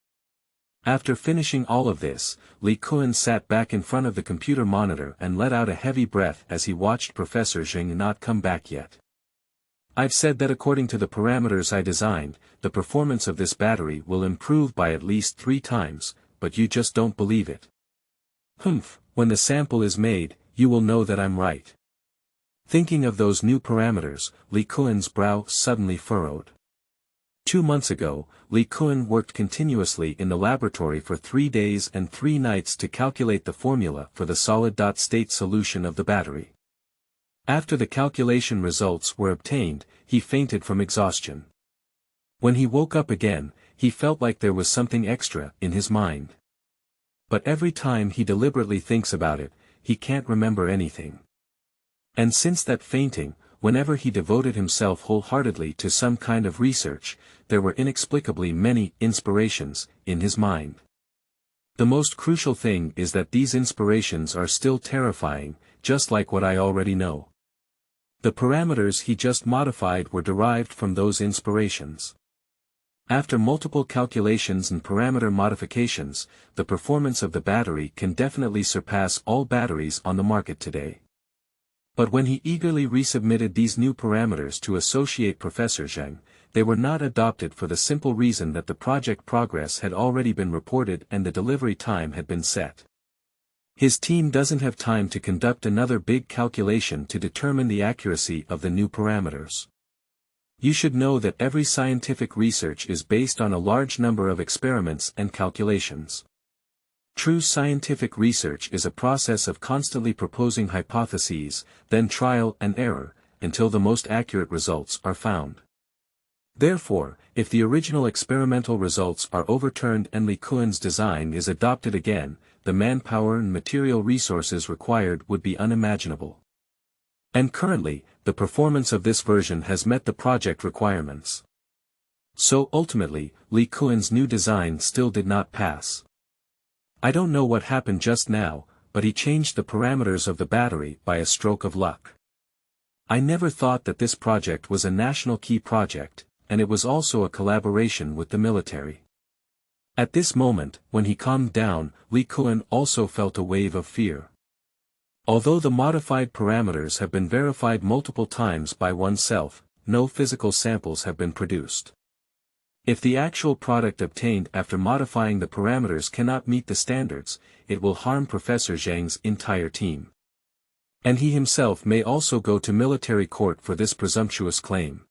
After finishing all of this, Li Kun sat back in front of the computer monitor and let out a heavy breath as he watched Professor Zheng not come back yet. I've said that according to the parameters I designed, the performance of this battery will improve by at least 3 times, but you just don't believe it. Humph, when the sample is made, you will know that I'm right. Thinking of those new parameters, Li Kun's brow suddenly furrowed. 2 months ago, Li Kun worked continuously in the laboratory for 3 days and 3 nights to calculate the formula for the solid-state solution of the battery. After the calculation results were obtained, he fainted from exhaustion. When he woke up again, he felt like there was something extra in his mind. But every time he deliberately thinks about it, he can't remember anything. And since that fainting, whenever he devoted himself wholeheartedly to some kind of research, there were inexplicably many inspirations in his mind. The most crucial thing is that these inspirations are still terrifying, just like what I already know. The parameters he just modified were derived from those inspirations. After multiple calculations and parameter modifications, the performance of the battery can definitely surpass all batteries on the market today. But when he eagerly resubmitted these new parameters to Associate Professor Zheng, they were not adopted for the simple reason that the project progress had already been reported and the delivery time had been set. His team doesn't have time to conduct another big calculation to determine the accuracy of the new parameters. You should know that every scientific research is based on a large number of experiments and calculations. True scientific research is a process of constantly proposing hypotheses, then trial and error, until the most accurate results are found. Therefore, if the original experimental results are overturned and Li Kun's design is adopted again, the manpower and material resources required would be unimaginable. And currently, the performance of this version has met the project requirements. So ultimately, Li Kun's new design still did not pass. I don't know what happened just now, but he changed the parameters of the battery by a stroke of luck. I never thought that this project was a national key project, and it was also a collaboration with the military. At this moment, when he calmed down, Li Kun also felt a wave of fear. Although the modified parameters have been verified multiple times by oneself, no physical samples have been produced. If the actual product obtained after modifying the parameters cannot meet the standards, it will harm Professor Zheng's entire team. And he himself may also go to military court for this presumptuous claim.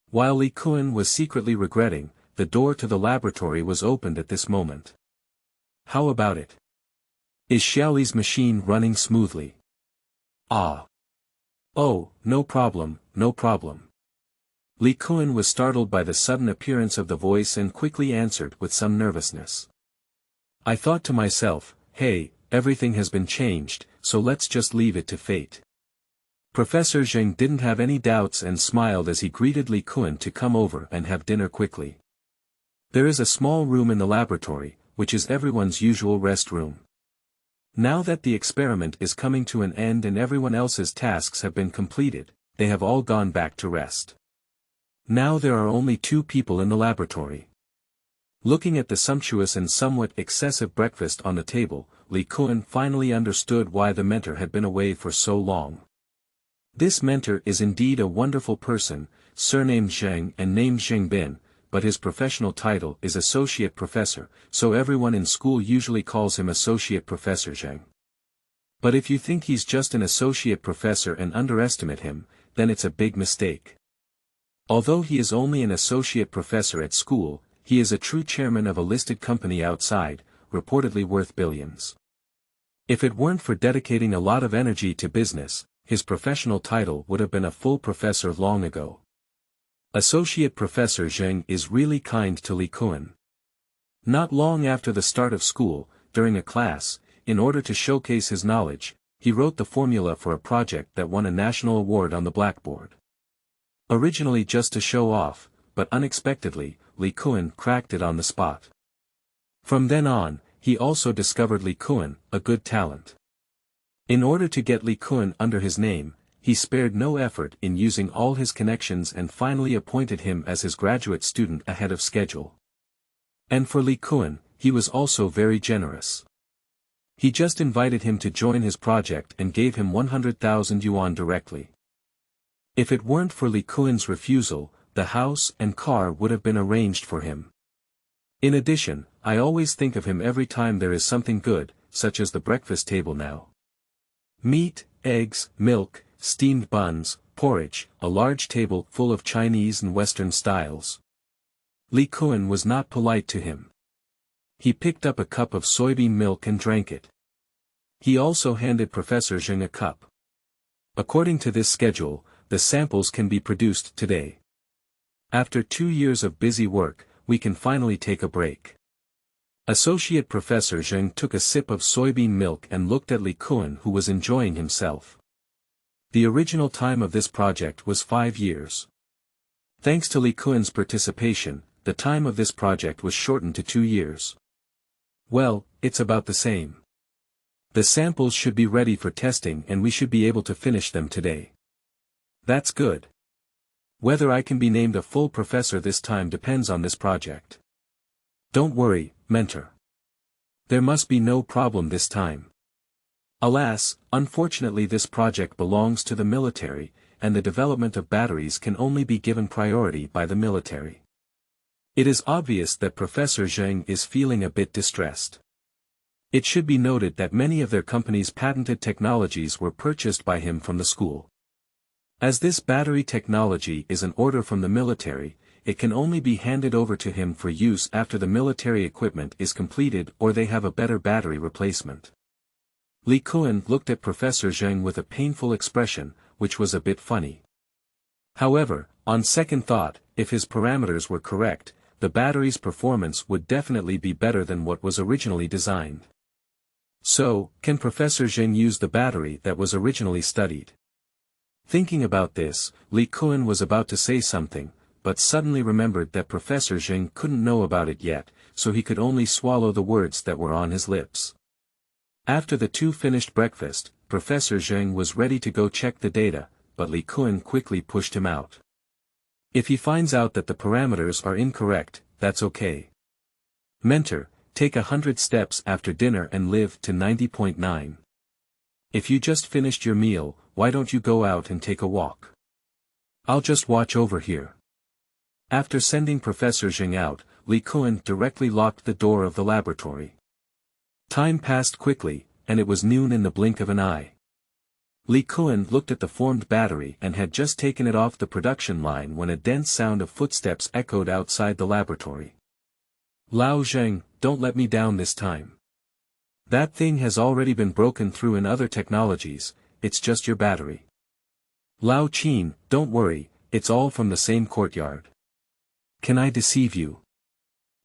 While Li Kun was secretly regretting, the door to the laboratory was opened at this moment. How about it? Is Xiaoli's machine running smoothly? Ah. Oh, no problem, no problem. Li Kun was startled by the sudden appearance of the voice and quickly answered with some nervousness. I thought to myself, hey, everything has been changed, so let's just leave it to fate. Professor Zheng didn't have any doubts and smiled as he greeted Li Kun to come over and have dinner quickly. There is a small room in the laboratory, which is everyone's usual rest room. Now that the experiment is coming to an end and everyone else's tasks have been completed, they have all gone back to rest. Now there are only 2 people in the laboratory. Looking at the sumptuous and somewhat excessive breakfast on the table, Li Kun finally understood why the mentor had been away for so long. This mentor is indeed a wonderful person, surnamed Zheng and named Zhengbin, but his professional title is Associate Professor, so everyone in school usually calls him Associate Professor Zheng. But if you think he's just an associate professor and underestimate him, then it's a big mistake. Although he is only an associate professor at school, he is a true chairman of a listed company outside, reportedly worth billions. If it weren't for dedicating a lot of energy to business, his professional title would have been a full professor long ago. Associate Professor Zheng is really kind to Li Kun. Not long after the start of school, during a class, in order to showcase his knowledge, he wrote the formula for a project that won a national award on the blackboard. Originally just to show off, but unexpectedly, Li Kun cracked it on the spot. From then on, he also discovered Li Kun, a good talent. In order to get Li Kun under his name, he spared no effort in using all his connections and finally appointed him as his graduate student ahead of schedule. And for Li Kun, he was also very generous. He just invited him to join his project and gave him 100,000 yuan directly. If it weren't for Li Kun's refusal, the house and car would have been arranged for him. In addition, I always think of him every time there is something good, such as the breakfast table now. Meat, eggs, milk, steamed buns, porridge, a large table full of Chinese and Western styles. Li Kun was not polite to him. He picked up a cup of soybean milk and drank it. He also handed Professor Zheng a cup. According to this schedule, the samples can be produced today. After 2 years of busy work, we can finally take a break. Associate Professor Zheng took a sip of soybean milk and looked at Li Kun, who was enjoying himself. The original time of this project was 5 years. Thanks to Li Kun's participation, the time of this project was shortened to 2 years. Well, it's about the same. The samples should be ready for testing and we should be able to finish them today. That's good. Whether I can be named a full professor this time depends on this project. Don't worry, mentor. There must be no problem this time. Alas, unfortunately this project belongs to the military, and the development of batteries can only be given priority by the military. It is obvious that Professor Zheng is feeling a bit distressed. It should be noted that many of their company's patented technologies were purchased by him from the school. As this battery technology is an order from the military, it can only be handed over to him for use after the military equipment is completed or they have a better battery replacement. Li Kun looked at Professor Zheng with a painful expression, which was a bit funny. However, on second thought, if his parameters were correct, the battery's performance would definitely be better than what was originally designed. So, can Professor Zheng use the battery that was originally studied? Thinking about this, Li Kun was about to say something, but suddenly remembered that Professor Zheng couldn't know about it yet, so he could only swallow the words that were on his lips. After the two finished breakfast, Professor Zheng was ready to go check the data, but Li Kun quickly pushed him out. If he finds out that the parameters are incorrect, that's okay. Mentor, take 100 steps after dinner and live to 90.9. If you just finished your meal, why don't you go out and take a walk? I'll just watch over here. After sending Professor Zheng out, Li Kun directly locked the door of the laboratory. Time passed quickly, and it was noon in the blink of an eye. Li Kun looked at the formed battery and had just taken it off the production line when a dense sound of footsteps echoed outside the laboratory. Lao Zheng, don't let me down this time. That thing has already been broken through in other technologies, it's just your battery. Lao Qin, don't worry, it's all from the same courtyard. Can I deceive you?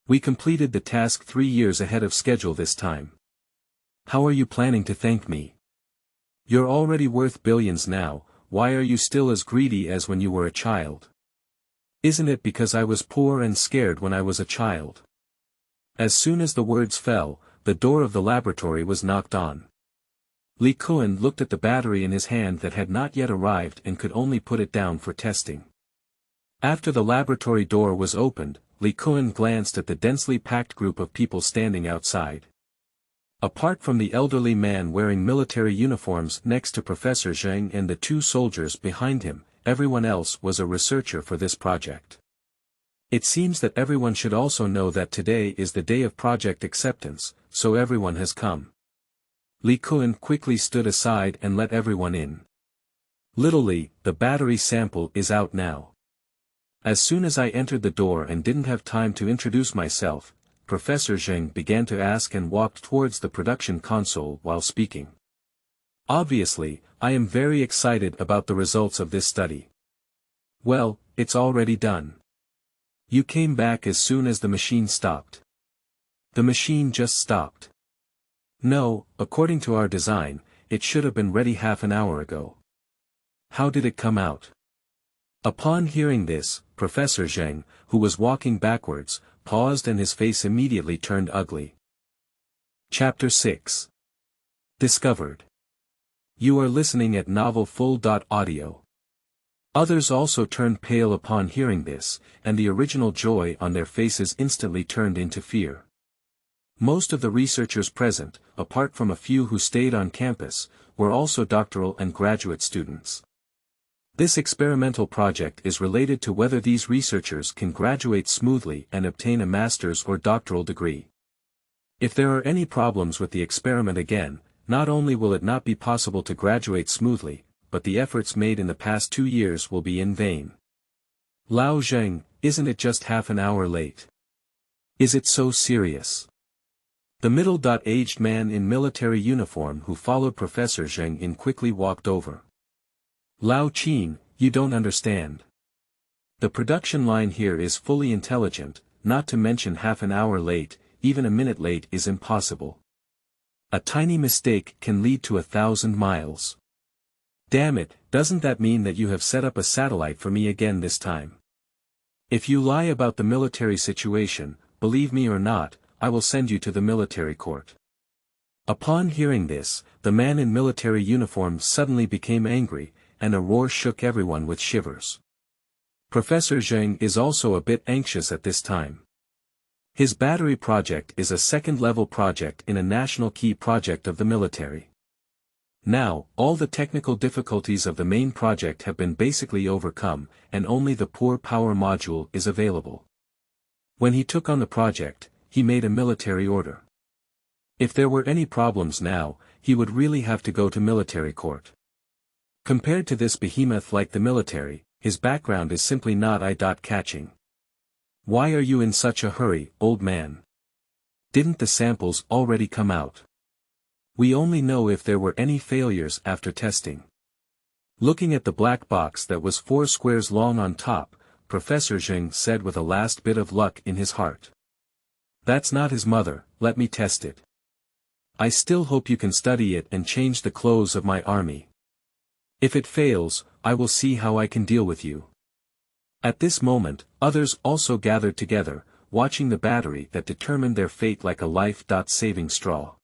We completed the task 3 years ahead of schedule this time. How are you planning to thank me? You're already worth billions now, why are you still as greedy as when you were a child? Isn't it because I was poor and scared when I was a child? As soon as the words fell, the door of the laboratory was knocked on. Li Kun looked at the battery in his hand that had not yet arrived and could only put it down for testing. After the laboratory door was opened, Li Kun glanced at the densely packed group of people standing outside. Apart from the elderly man wearing military uniforms next to Professor Zheng and the 2 soldiers behind him, everyone else was a researcher for this project. It seems that everyone should also know that today is the day of project acceptance, so everyone has come. Li Kun quickly stood aside and let everyone in. Little Li, the battery sample is out now. As soon as I entered the door and didn't have time to introduce myself, Professor Zheng began to ask and walked towards the production console while speaking. Obviously, I am very excited about the results of this study. Well, it's already done. You came back as soon as the machine stopped. The machine just stopped. No, according to our design, it should have been ready half an hour ago. How did it come out? Upon hearing this, Professor Zheng, who was walking backwards, paused and his face immediately turned ugly. Chapter 6. Discovered. You are listening at Novel Full.audio. Others also turned pale upon hearing this, and the original joy on their faces instantly turned into fear. Most of the researchers present, apart from a few who stayed on campus, were also doctoral and graduate students. This experimental project is related to whether these researchers can graduate smoothly and obtain a master's or doctoral degree. If there are any problems with the experiment again, not only will it not be possible to graduate smoothly, but the efforts made in the past 2 years will be in vain. Lao Zheng, isn't it just half an hour late? Is it so serious? The middle-aged man in military uniform who followed Professor Zheng in quickly walked over. Lao Qin, you don't understand. The production line here is fully intelligent, not to mention half an hour late, even a minute late is impossible. A tiny mistake can lead to 1,000 miles. Damn it, doesn't that mean that you have set up a satellite for me again this time? If you lie about the military situation, believe me or not, I will send you to the military court. Upon hearing this, the man in military uniform suddenly became angry, and a roar shook everyone with shivers. Professor Zheng is also a bit anxious at this time. His battery project is a second-level project in a national key project of the military. Now, all the technical difficulties of the main project have been basically overcome, and only the poor power module is available. When he took on the project, he made a military order. If there were any problems now, he would really have to go to military court. Compared to this behemoth like the military, his background is simply not eye-catching. Why are you in such a hurry, old man? Didn't the samples already come out? We only know if there were any failures after testing. Looking at the black box that was 4 squares long on top, Professor Zheng said with a last bit of luck in his heart. That's not his mother, let me test it. I still hope you can study it and change the clothes of my army. If it fails, I will see how I can deal with you. At this moment, others also gathered together, watching the battery that determined their fate like a life-saving straw.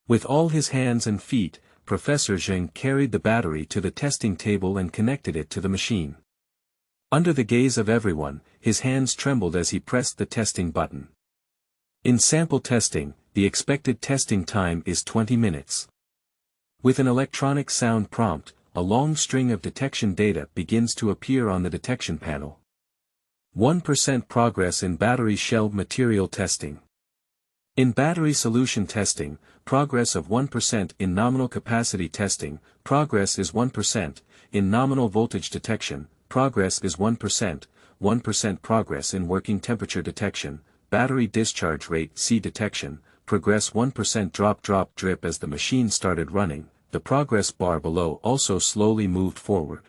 With all his hands and feet, Professor Zheng carried the battery to the testing table and connected it to the machine. Under the gaze of everyone, his hands trembled as he pressed the testing button. In sample testing, the expected testing time is 20 minutes. With an electronic sound prompt, a long string of detection data begins to appear on the detection panel. 1% progress in battery shell material testing. In battery solution testing, progress of 1%; in nominal capacity testing, progress is 1%; in nominal voltage detection, progress is 1%; 1% progress in working temperature detection, battery discharge rate (C) detection, progress 1% drop drip. As the machine started running, the progress bar below also slowly moved forward.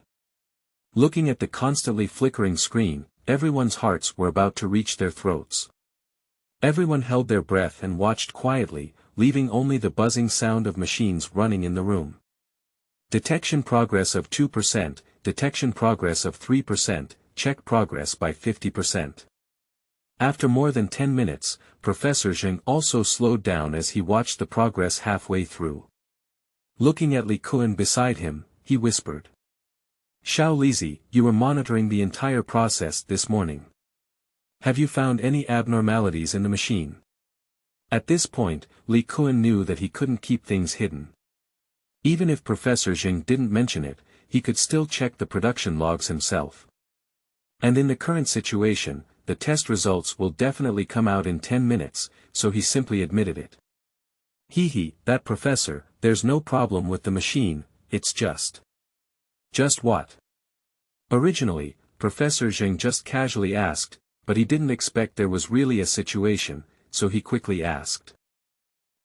Looking at the constantly flickering screen, everyone's hearts were about to reach their throats. Everyone held their breath and watched quietly, leaving only the buzzing sound of machines running in the room. Detection progress of 2%, detection progress of 3%, check progress by 50%. After more than 10 minutes, Professor Zheng also slowed down as he watched the progress halfway through. Looking at Li Kun beside him, he whispered. Xiao Lizi, you were monitoring the entire process this morning. Have you found any abnormalities in the machine? At this point, Li Kun knew that he couldn't keep things hidden. Even if Professor Zheng didn't mention it, he could still check the production logs himself. And in the current situation, the test results will definitely come out in 10 minutes, so he simply admitted it. That professor, there's no problem with the machine, it's just. Just what? Originally, Professor Zheng just casually asked, but he didn't expect there was really a situation, so he quickly asked.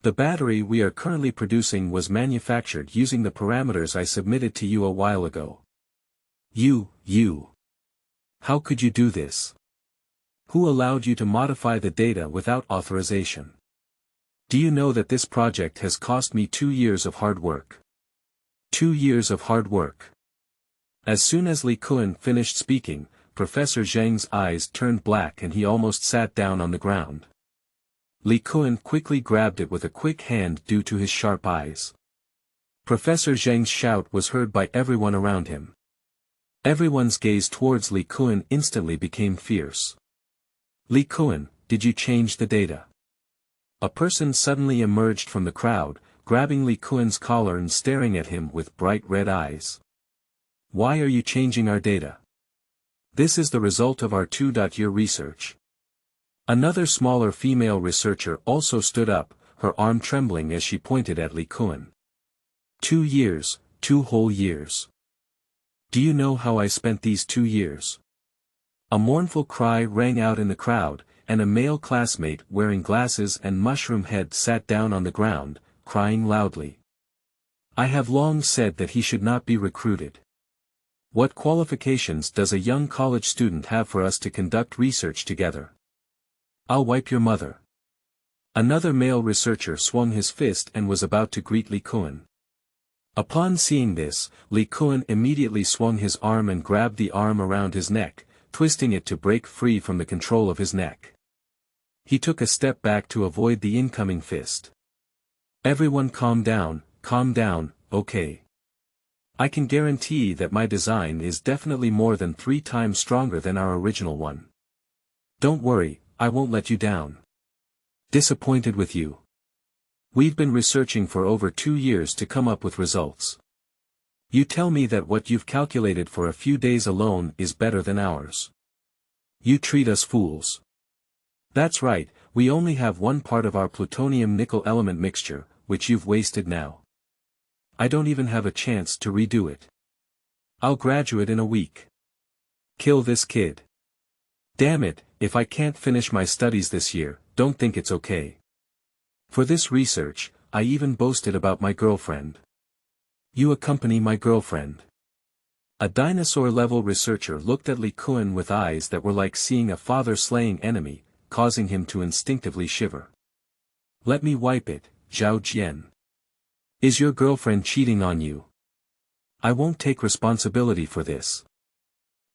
The battery we are currently producing was manufactured using the parameters I submitted to you a while ago. You. How could you do this? Who allowed you to modify the data without authorization? Do you know that this project has cost me 2 years of hard work? 2 years of hard work. As soon as Li Kun finished speaking, Professor Zheng's eyes turned black and he almost sat down on the ground. Li Kun quickly grabbed it with a quick hand due to his sharp eyes. Professor Zheng's shout was heard by everyone around him. Everyone's gaze towards Li Kun instantly became fierce. Li Kun, did you change the data? A person suddenly emerged from the crowd, grabbing Li Kun's collar and staring at him with bright red eyes. Why are you changing our data? This is the result of our 2-year research. Another smaller female researcher also stood up, her arm trembling as she pointed at Li Kun. 2 years, 2 whole years. Do you know how I spent these 2 years? A mournful cry rang out in the crowd, and a male classmate wearing glasses and mushroom head sat down on the ground, crying loudly. I have long said that he should not be recruited. What qualifications does a young college student have for us to conduct research together? I'll wipe your mother. Another male researcher swung his fist and was about to greet Li Kun. Upon seeing this, Li Kun immediately swung his arm and grabbed the arm around his neck, twisting it to break free from the control of his neck. He took a step back to avoid the incoming fist. Everyone calm down, okay. I can guarantee that my design is definitely more than 3 times stronger than our original one. Don't worry, I won't let you down. Disappointed with you. We've been researching for over 2 years to come up with results. You tell me that what you've calculated for a few days alone is better than ours. You treat us fools. That's right, we only have 1 part of our plutonium-nickel element mixture, which you've wasted now. I don't even have a chance to redo it. I'll graduate in a week. Kill this kid. Damn it, if I can't finish my studies this year, don't think it's okay. For this research, I even boasted about my girlfriend. You accompany my girlfriend. A dinosaur-level researcher looked at Li Kun with eyes that were like seeing a father-slaying enemy, causing him to instinctively shiver. Let me wipe it, Zhao Jian. Is your girlfriend cheating on you? I won't take responsibility for this.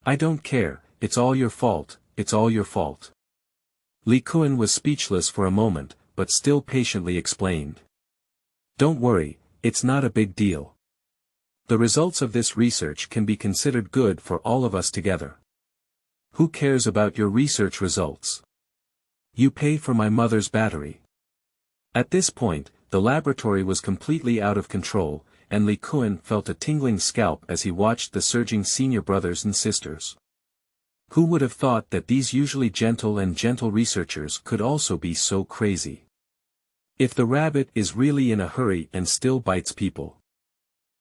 I don't care, it's all your fault, it's all your fault. Li Kun was speechless for a moment, but still patiently explained. Don't worry, it's not a big deal. The results of this research can be considered good for all of us together. Who cares about your research results? You pay for my mother's battery. At this point, the laboratory was completely out of control, and Li Kun felt a tingling scalp as he watched the surging senior brothers and sisters. Who would have thought that these usually gentle researchers could also be so crazy? If the rabbit is really in a hurry and still bites people.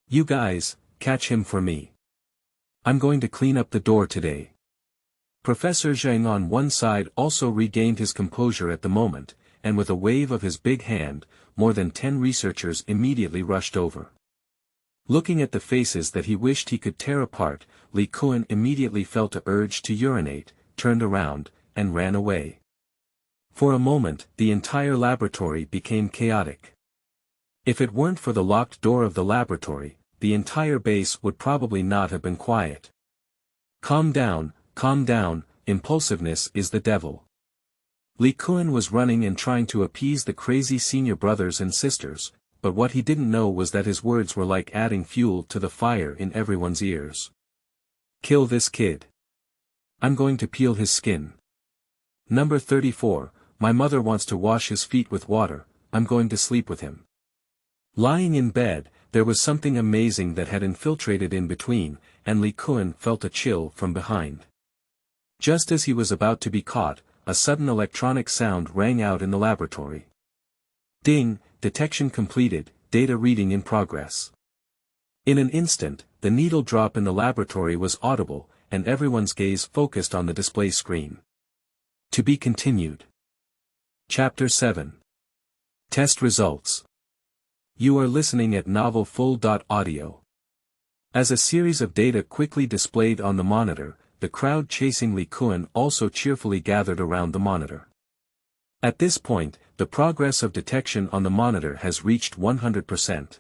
You guys, catch him for me. I'm going to clean up the door today. Professor Zheng on one side also regained his composure at the moment, and with a wave of his big hand, more than 10 researchers immediately rushed over. Looking at the faces that he wished he could tear apart, Li Kun immediately felt an urge to urinate, turned around, and ran away. For a moment, the entire laboratory became chaotic. If it weren't for the locked door of the laboratory, the entire base would probably not have been quiet. Calm down, impulsiveness is the devil. Li Kun was running and trying to appease the crazy senior brothers and sisters, but what he didn't know was that his words were like adding fuel to the fire in everyone's ears. Kill this kid. I'm going to peel his skin. Number 34, my mother wants to wash his feet with water, I'm going to sleep with him. Lying in bed, there was something amazing that had infiltrated in between, and Li Kun felt a chill from behind. Just as he was about to be caught, a sudden electronic sound rang out in the laboratory. Ding, detection completed, data reading in progress. In an instant, the needle drop in the laboratory was audible, and everyone's gaze focused on the display screen. To be continued. Chapter 7. Test results. You are listening at Novel Full.audio. As a series of data quickly displayed on the monitor, the crowd chasing Li Kun also cheerfully gathered around the monitor. At this point, the progress of detection on the monitor has reached 100%.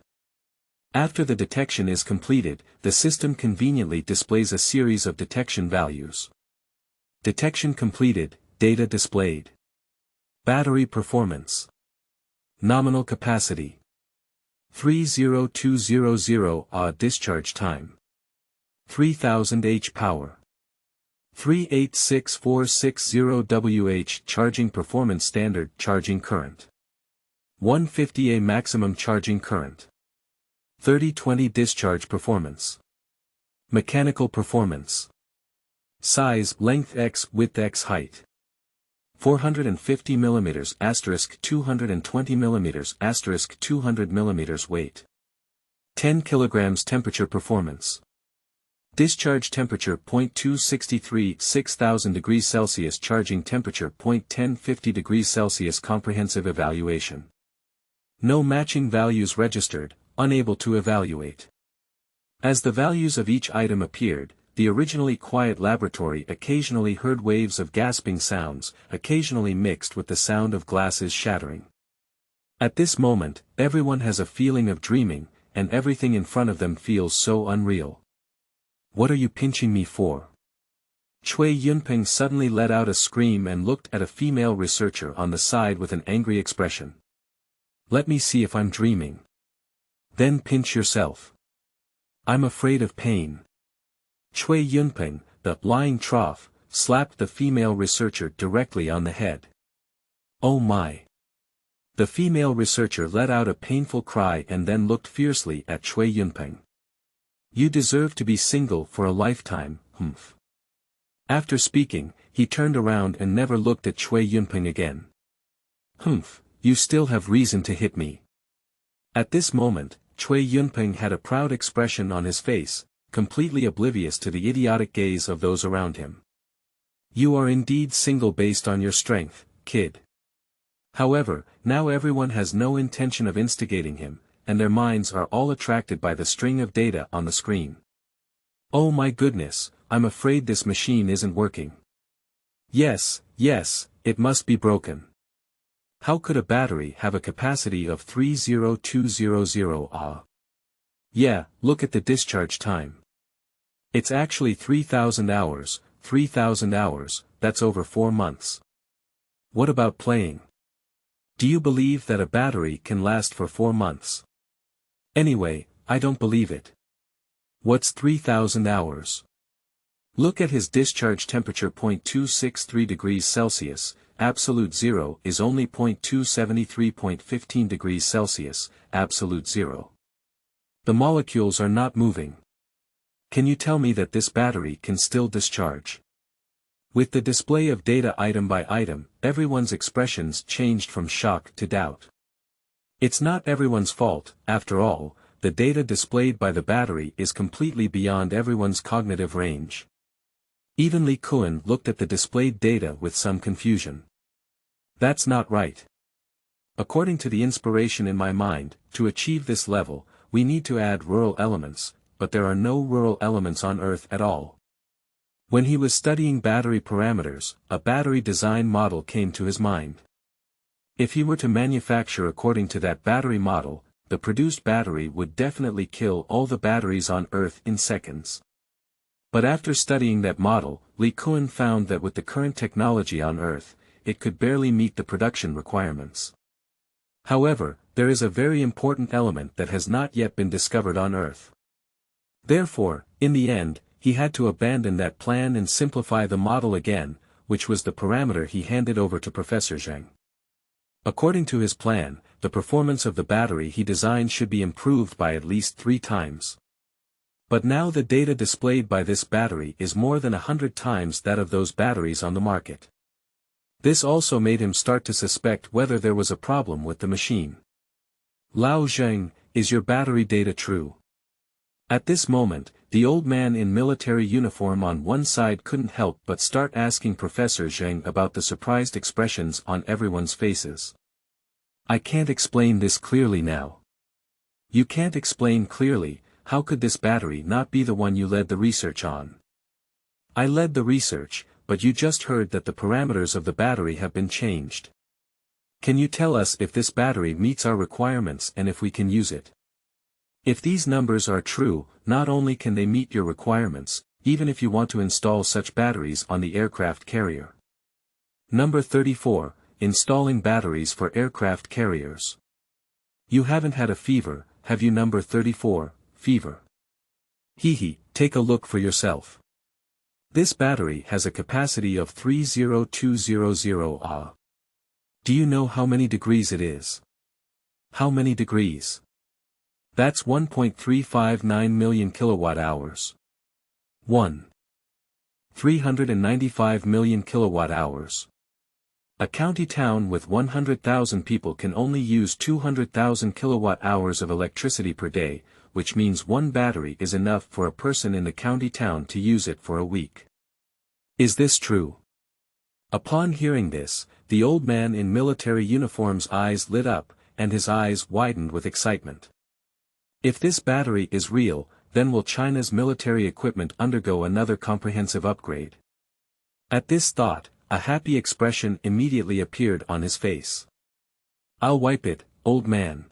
After the detection is completed, the system conveniently displays a series of detection values. Detection completed, data displayed. Battery performance. Nominal capacity. 30200 Ah discharge time. 3000 H power. 386460 Wh charging performance standard charging current. 150 A maximum charging current. 3020 discharge performance. Mechanical performance. Size length x width x height. 450 mm * 220 mm * 200 mm weight. 10 kg temperature performance. Discharge temperature 0.263 6000 degrees Celsius charging temperature 0.1050 degrees Celsius comprehensive evaluation. No matching values registered, unable to evaluate. As the values of each item appeared, the originally quiet laboratory occasionally heard waves of gasping sounds, occasionally mixed with the sound of glasses shattering. At this moment, everyone has a feeling of dreaming, and everything in front of them feels so unreal. What are you pinching me for? Cui Yunping suddenly let out a scream and looked at a female researcher on the side with an angry expression. Let me see if I'm dreaming. Then pinch yourself. I'm afraid of pain. Cui Yunping, the lying trough, slapped the female researcher directly on the head. Oh my! The female researcher let out a painful cry and then looked fiercely at Cui Yunping. You deserve to be single for a lifetime, humph. After speaking, he turned around and never looked at Cui Yunping again. Humph, you still have reason to hit me. At this moment, Cui Yunping had a proud expression on his face, completely oblivious to the idiotic gaze of those around him. You are indeed single based on your strength, kid. However, now everyone has no intention of instigating him, and their minds are all attracted by the string of data on the screen. Oh my goodness, I'm afraid this machine isn't working. Yes, it must be broken. How could a battery have a capacity of 30200 Ah? Yeah, look at the discharge time. It's actually 3000 hours, 3000 hours, that's over 4 months. What about playing? Do you believe that a battery can last for 4 months? Anyway, I don't believe it. What's 3000 hours? Look at his discharge temperature 0.263 degrees Celsius, absolute zero is only 0.273.15 degrees Celsius, absolute zero. The molecules are not moving. Can you tell me that this battery can still discharge? With the display of data item by item, everyone's expressions changed from shock to doubt. It's not everyone's fault, after all, the data displayed by the battery is completely beyond everyone's cognitive range. Even Li Kun looked at the displayed data with some confusion. That's not right. According to the inspiration in my mind, to achieve this level, we need to add rural elements, but there are no rural elements on Earth at all. When he was studying battery parameters, a battery design model came to his mind. If he were to manufacture according to that battery model, the produced battery would definitely kill all the batteries on Earth in seconds. But after studying that model, Li Kun found that with the current technology on Earth, it could barely meet the production requirements. However, there is a very important element that has not yet been discovered on Earth. Therefore, in the end, he had to abandon that plan and simplify the model again, which was the parameter he handed over to Professor Zheng. According to his plan, the performance of the battery he designed should be improved by at least 3 times. But now the data displayed by this battery is more than 100 times that of those batteries on the market. This also made him start to suspect whether there was a problem with the machine. Lao Zheng, is your battery data true? At this moment, the old man in military uniform on one side couldn't help but start asking Professor Zheng about the surprised expressions on everyone's faces. I can't explain this clearly now. You can't explain clearly, how could this battery not be the one you led the research on? I led the research, but you just heard that the parameters of the battery have been changed. Can you tell us if this battery meets our requirements and if we can use it? If these numbers are true, not only can they meet your requirements, even if you want to install such batteries on the aircraft carrier. Number 34, installing batteries for aircraft carriers. You haven't had a fever, have you? Number 34, fever. Hehe, take a look for yourself. This battery has a capacity of 30200 Ah. Do you know how many degrees it is? How many degrees? That's 1.359 million kilowatt hours. 395 million kilowatt hours. A county town with 100,000 people can only use 200,000 kilowatt hours of electricity per day, which means one battery is enough for a person in the county town to use it for a week. Is this true? Upon hearing this, the old man in military uniform's eyes lit up, and his eyes widened with excitement. If this battery is real, then will China's military equipment undergo another comprehensive upgrade? At this thought, a happy expression immediately appeared on his face. I'll wipe it, old man.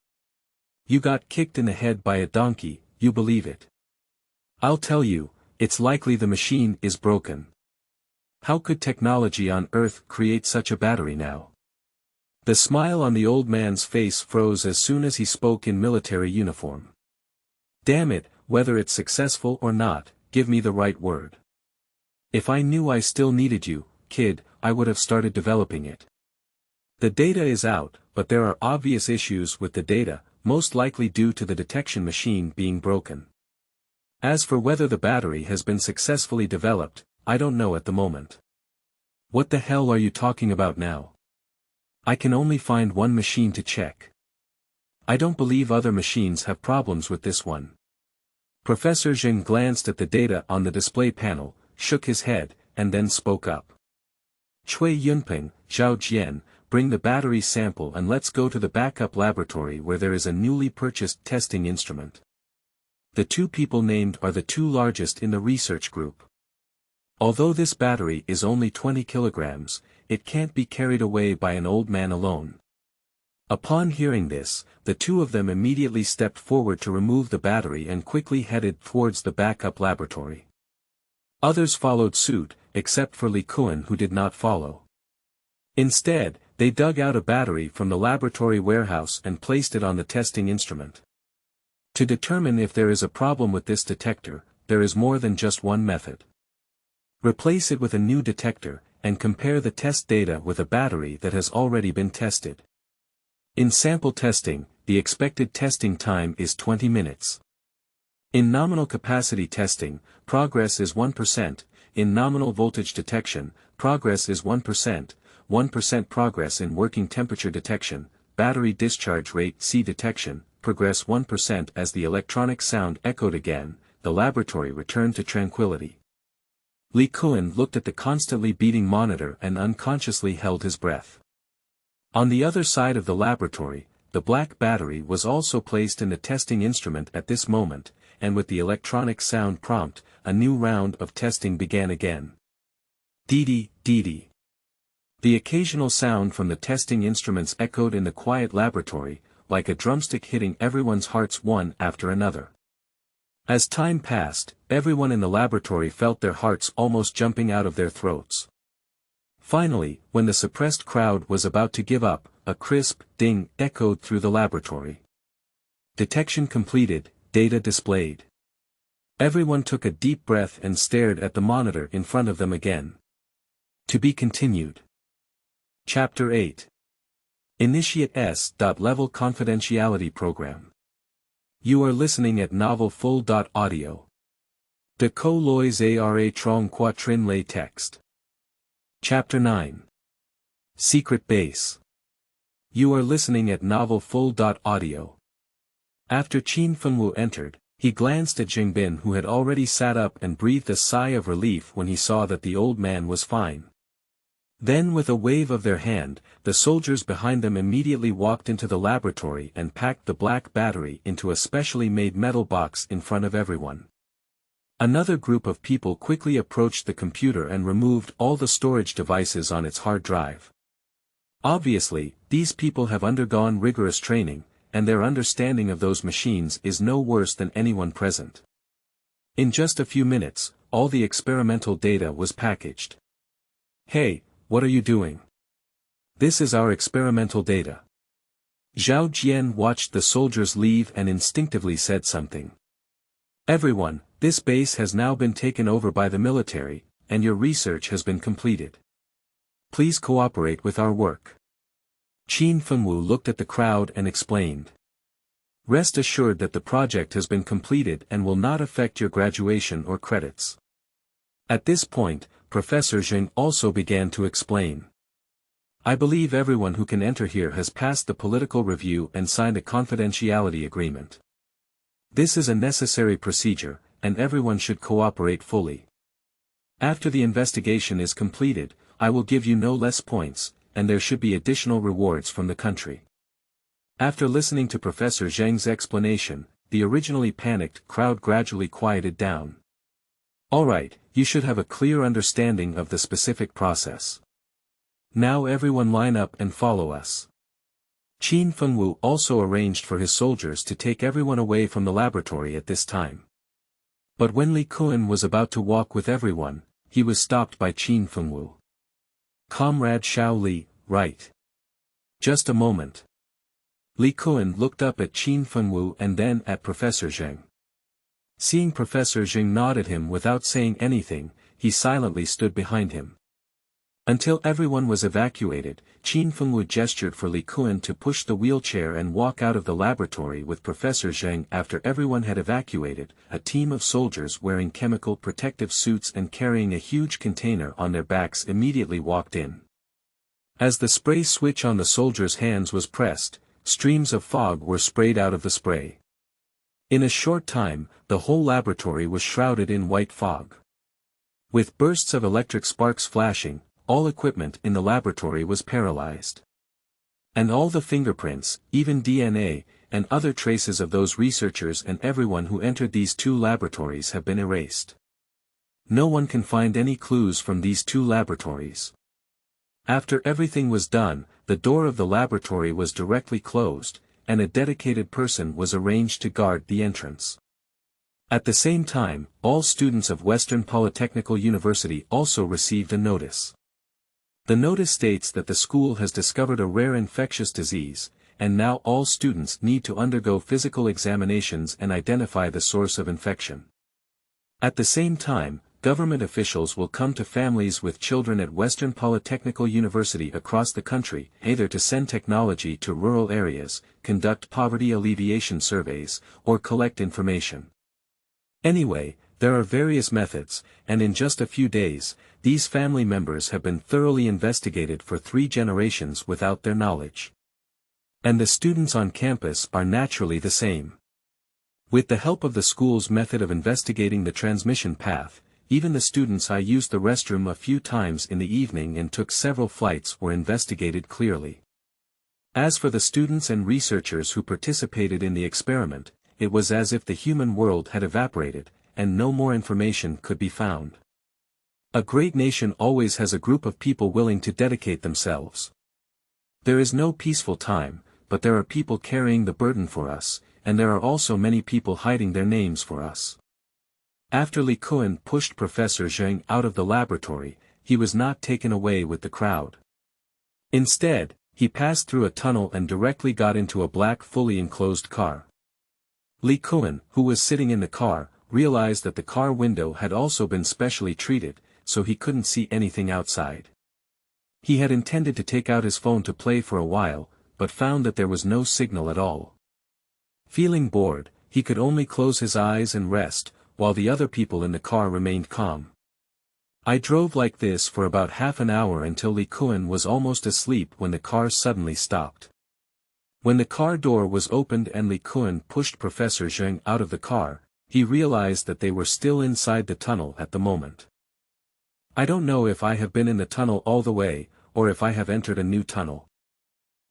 You got kicked in the head by a donkey, you believe it? I'll tell you, it's likely the machine is broken. How could technology on Earth create such a battery now? The smile on the old man's face froze as soon as he spoke in military uniform. Damn it, whether it's successful or not, give me the right word. If I knew I still needed you, kid, I would have started developing it. The data is out, but there are obvious issues with the data, most likely due to the detection machine being broken. As for whether the battery has been successfully developed, I don't know at the moment. What the hell are you talking about now? I can only find one machine to check. I don't believe other machines have problems with this one. Professor Zheng glanced at the data on the display panel, shook his head, and then spoke up. Cui Yunping, Zhao Jian, bring the battery sample and let's go to the backup laboratory where there is a newly purchased testing instrument. The two people named are the two largest in the research group. Although this battery is only 20 kilograms, it can't be carried away by an old man alone. Upon hearing this, the two of them immediately stepped forward to remove the battery and quickly headed towards the backup laboratory. Others followed suit, except for Li Kun, who did not follow. Instead, they dug out a battery from the laboratory warehouse and placed it on the testing instrument. To determine if there is a problem with this detector, there is more than just one method. Replace it with a new detector, and compare the test data with a battery that has already been tested. In sample testing, the expected testing time is 20 minutes. In nominal capacity testing, progress is 1%, in nominal voltage detection, progress is 1%, 1% progress in working temperature detection, battery discharge rate C detection, progress 1% as the electronic sound echoed again, the laboratory returned to tranquility. Li Kun looked at the constantly beating monitor and unconsciously held his breath. On the other side of the laboratory, the black battery was also placed in the testing instrument at this moment, and with the electronic sound prompt, a new round of testing began again. Dee-dee, dee-dee. The occasional sound from the testing instruments echoed in the quiet laboratory, like a drumstick hitting everyone's hearts one after another. As time passed, everyone in the laboratory felt their hearts almost jumping out of their throats. Finally, when the suppressed crowd was about to give up, a crisp ding echoed through the laboratory. Detection completed, data displayed. Everyone took a deep breath and stared at the monitor in front of them again. To be continued. Chapter 8. Initiate S.Level Confidentiality Program. You are listening at novelfull.audio. De co lois ara trong quatrin lay text. Chapter 9. Secret Base. You are listening at Novel Full. Audio. After Qin Fengwu entered, he glanced at Jingbin, who had already sat up, and breathed a sigh of relief when he saw that the old man was fine. Then with a wave of their hand, the soldiers behind them immediately walked into the laboratory and packed the black battery into a specially made metal box in front of everyone. Another group of people quickly approached the computer and removed all the storage devices on its hard drive. Obviously, these people have undergone rigorous training, and their understanding of those machines is no worse than anyone present. In just a few minutes, all the experimental data was packaged. Hey, what are you doing? This is our experimental data. Zhao Jian watched the soldiers leave and instinctively said something. Everyone, this base has now been taken over by the military, and your research has been completed. Please cooperate with our work. Qin Fengwu looked at the crowd and explained. Rest assured that the project has been completed and will not affect your graduation or credits. At this point, Professor Zheng also began to explain. I believe everyone who can enter here has passed the political review and signed a confidentiality agreement. This is a necessary procedure, and everyone should cooperate fully. After the investigation is completed, I will give you no less points, and there should be additional rewards from the country. After listening to Professor Zheng's explanation, the originally panicked crowd gradually quieted down. Alright, you should have a clear understanding of the specific process. Now everyone line up and follow us. Qin Fengwu also arranged for his soldiers to take everyone away from the laboratory at this time. But when Li Kun was about to walk with everyone, he was stopped by Qin Fengwu. Comrade Xiao Li, right. Just a moment. Li Kun looked up at Qin Fengwu and then at Professor Zheng. Seeing Professor Zheng nod at him without saying anything, he silently stood behind him. Until everyone was evacuated, Qin Fengwu gestured for Li Kun to push the wheelchair and walk out of the laboratory with Professor Zheng. After everyone had evacuated, a team of soldiers wearing chemical protective suits and carrying a huge container on their backs immediately walked in. As the spray switch on the soldiers' hands was pressed, streams of fog were sprayed out of the spray. In a short time, the whole laboratory was shrouded in white fog. With bursts of electric sparks flashing, all equipment in the laboratory was paralyzed. And all the fingerprints, even DNA, and other traces of those researchers and everyone who entered these two laboratories have been erased. No one can find any clues from these two laboratories. After everything was done, the door of the laboratory was directly closed, and a dedicated person was arranged to guard the entrance. At the same time, all students of Western Polytechnical University also received a notice. The notice states that the school has discovered a rare infectious disease, and now all students need to undergo physical examinations and identify the source of infection. At the same time, government officials will come to families with children at Western Polytechnical University across the country, either to send technology to rural areas, conduct poverty alleviation surveys, or collect information. Anyway, there are various methods, and in just a few days, these family members have been thoroughly investigated for 3 generations without their knowledge. And the students on campus are naturally the same. With the help of the school's method of investigating the transmission path, even the students I used the restroom a few times in the evening and took several flights were investigated clearly. As for the students and researchers who participated in the experiment, it was as if the human world had evaporated, and no more information could be found. A great nation always has a group of people willing to dedicate themselves. There is no peaceful time, but there are people carrying the burden for us, and there are also many people hiding their names for us. After Li Kun pushed Professor Zheng out of the laboratory, he was not taken away with the crowd. Instead, he passed through a tunnel and directly got into a black fully enclosed car. Li Kun, who was sitting in the car, realized that the car window had also been specially treated, so he couldn't see anything outside. He had intended to take out his phone to play for a while, but found that there was no signal at all. Feeling bored, he could only close his eyes and rest, while the other people in the car remained calm. I drove like this for about half an hour until Li Kun was almost asleep when the car suddenly stopped. When the car door was opened and Li Kun pushed Professor Zheng out of the car, he realized that they were still inside the tunnel at the moment. I don't know if I have been in the tunnel all the way, or if I have entered a new tunnel.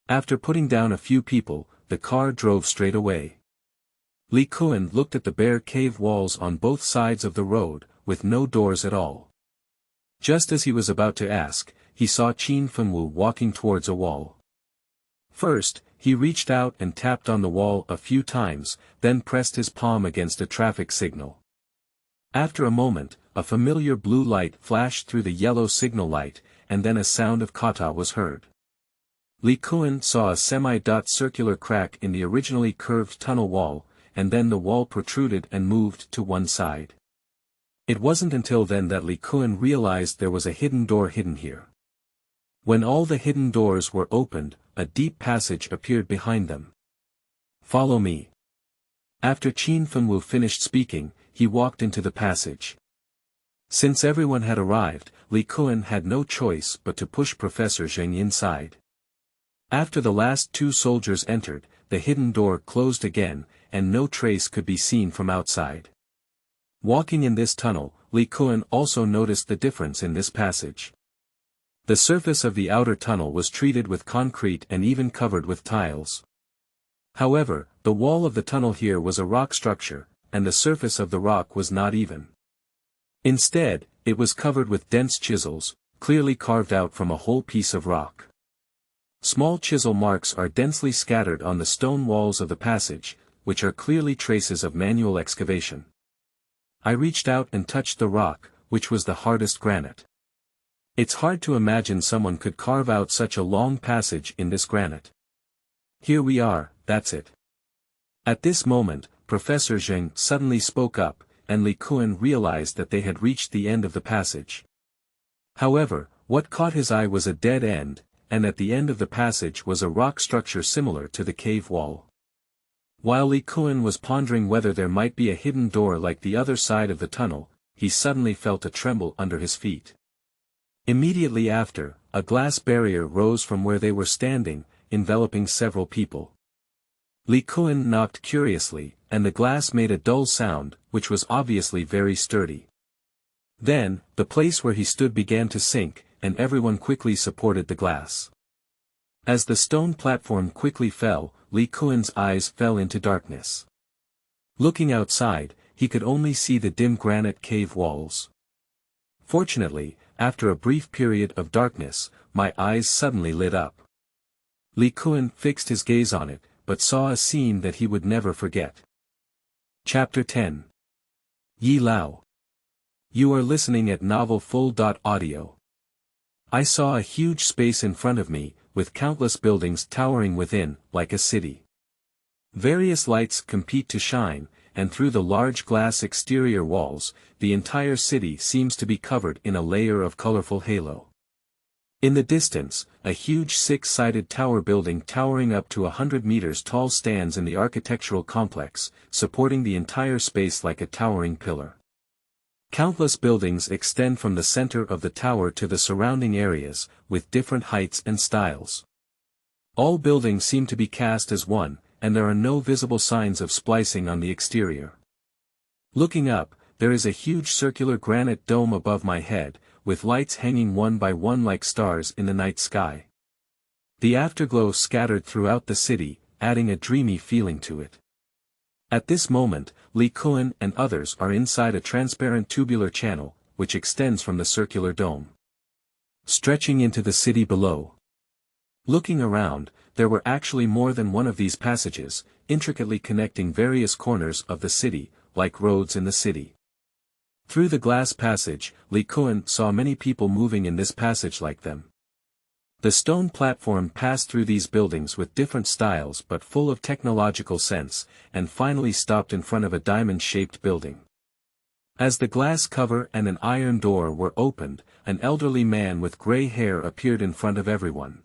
After putting down a few people, the car drove straight away. Li Kun looked at the bare cave walls on both sides of the road, with no doors at all. Just as he was about to ask, he saw Qin Fengwu walking towards a wall. First, he reached out and tapped on the wall a few times, then pressed his palm against a traffic signal. After a moment, a familiar blue light flashed through the yellow signal light, and then a sound of kata was heard. Li Kun saw a semi-circular crack in the originally curved tunnel wall, and then the wall protruded and moved to one side. It wasn't until then that Li Kun realized there was a hidden door hidden here. When all the hidden doors were opened, a deep passage appeared behind them. "Follow me." After Qin Fengwu finished speaking, he walked into the passage. Since everyone had arrived, Li Kun had no choice but to push Professor Zheng inside. After the last two soldiers entered, the hidden door closed again, and no trace could be seen from outside. Walking in this tunnel, Li Kun also noticed the difference in this passage. The surface of the outer tunnel was treated with concrete and even covered with tiles. However, the wall of the tunnel here was a rock structure, and the surface of the rock was not even. Instead, it was covered with dense chisels, clearly carved out from a whole piece of rock. Small chisel marks are densely scattered on the stone walls of the passage, which are clearly traces of manual excavation. I reached out and touched the rock, which was the hardest granite. It's hard to imagine someone could carve out such a long passage in this granite. "Here we are, that's it." At this moment, Professor Zheng suddenly spoke up, and Li Kun realized that they had reached the end of the passage. However, what caught his eye was a dead end, and at the end of the passage was a rock structure similar to the cave wall. While Li Kun was pondering whether there might be a hidden door like the other side of the tunnel, he suddenly felt a tremble under his feet. Immediately after, a glass barrier rose from where they were standing, enveloping several people. Li Kun knocked curiously, and the glass made a dull sound, which was obviously very sturdy. Then, the place where he stood began to sink, and everyone quickly supported the glass. As the stone platform quickly fell, Li Kun's eyes fell into darkness. Looking outside, he could only see the dim granite cave walls. Fortunately, after a brief period of darkness, my eyes suddenly lit up. Li Kun fixed his gaze on it, but saw a scene that he would never forget. Chapter 10. Yi Lao. You are listening at novelfull.audio. I saw a huge space in front of me, with countless buildings towering within, like a city. Various lights compete to shine, and through the large glass exterior walls, the entire city seems to be covered in a layer of colorful halo. In the distance, a huge six-sided tower building towering up to 100 meters tall stands in the architectural complex, supporting the entire space like a towering pillar. Countless buildings extend from the center of the tower to the surrounding areas, with different heights and styles. All buildings seem to be cast as one, and there are no visible signs of splicing on the exterior. Looking up, there is a huge circular granite dome above my head, with lights hanging one by one like stars in the night sky. The afterglow scattered throughout the city, adding a dreamy feeling to it. At this moment, Li Kun and others are inside a transparent tubular channel, which extends from the circular dome, stretching into the city below. Looking around, there were actually more than one of these passages, intricately connecting various corners of the city, like roads in the city. Through the glass passage, Li Kun saw many people moving in this passage like them. The stone platform passed through these buildings with different styles but full of technological sense, and finally stopped in front of a diamond-shaped building. As the glass cover and an iron door were opened, an elderly man with gray hair appeared in front of everyone.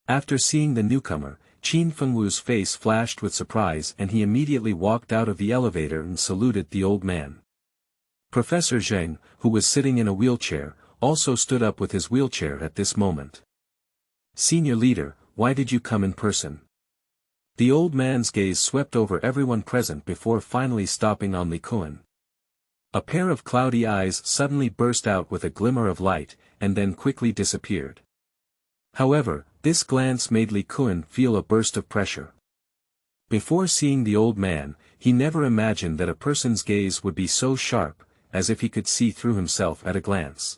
After seeing the newcomer, Qin Fengwu's face flashed with surprise and he immediately walked out of the elevator and saluted the old man. Professor Zheng, who was sitting in a wheelchair, also stood up with his wheelchair at this moment. Senior leader, why did you come in person? The old man's gaze swept over everyone present before finally stopping on Li Kun. A pair of cloudy eyes suddenly burst out with a glimmer of light, and then quickly disappeared. However, this glance made Li Kun feel a burst of pressure. Before seeing the old man, he never imagined that a person's gaze would be so sharp, as if he could see through himself at a glance.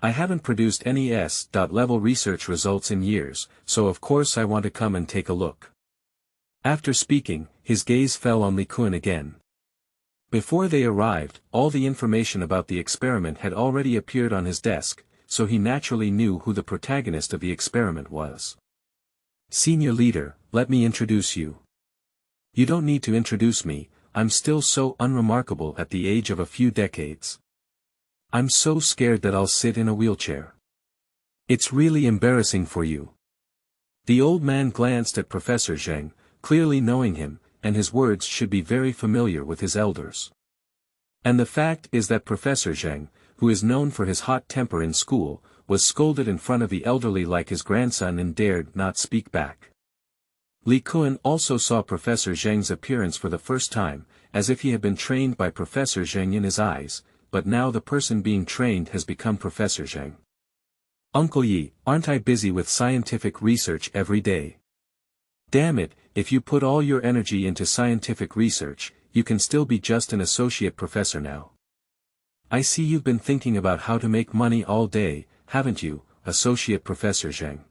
I haven't produced any S.level research results in years, so of course I want to come and take a look. After speaking, his gaze fell on Li Kun again. Before they arrived, all the information about the experiment had already appeared on his desk, so he naturally knew who the protagonist of the experiment was. Senior leader, let me introduce you. You don't need to introduce me, I'm still so unremarkable at the age of a few decades. I'm so scared that I'll sit in a wheelchair. It's really embarrassing for you. The old man glanced at Professor Zheng, clearly knowing him, and his words should be very familiar with his elders. And the fact is that Professor Zheng, who is known for his hot temper in school, was scolded in front of the elderly like his grandson and dared not speak back. Li Kun also saw Professor Zheng's appearance for the first time, as if he had been trained by Professor Zheng in his eyes, but now the person being trained has become Professor Zheng. Uncle Yi, aren't I busy with scientific research every day? Damn it, if you put all your energy into scientific research, you can still be just an associate professor now. I see you've been thinking about how to make money all day, haven't you, Associate Professor Zheng?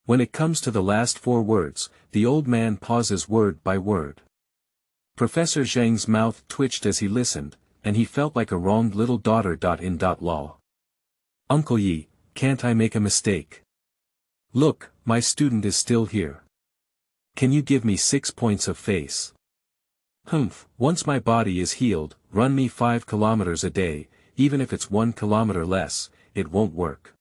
When it comes to the last 4 words, the old man pauses word by word. Professor Zheng's mouth twitched as he listened, and he felt like a wronged little daughter. Lol. Uncle Yi, can't I make a mistake? Look, my student is still here. Can you give me 6 points of face? Humph, once my body is healed, run me 5 kilometers a day, even if it's 1 kilometer less, it won't work.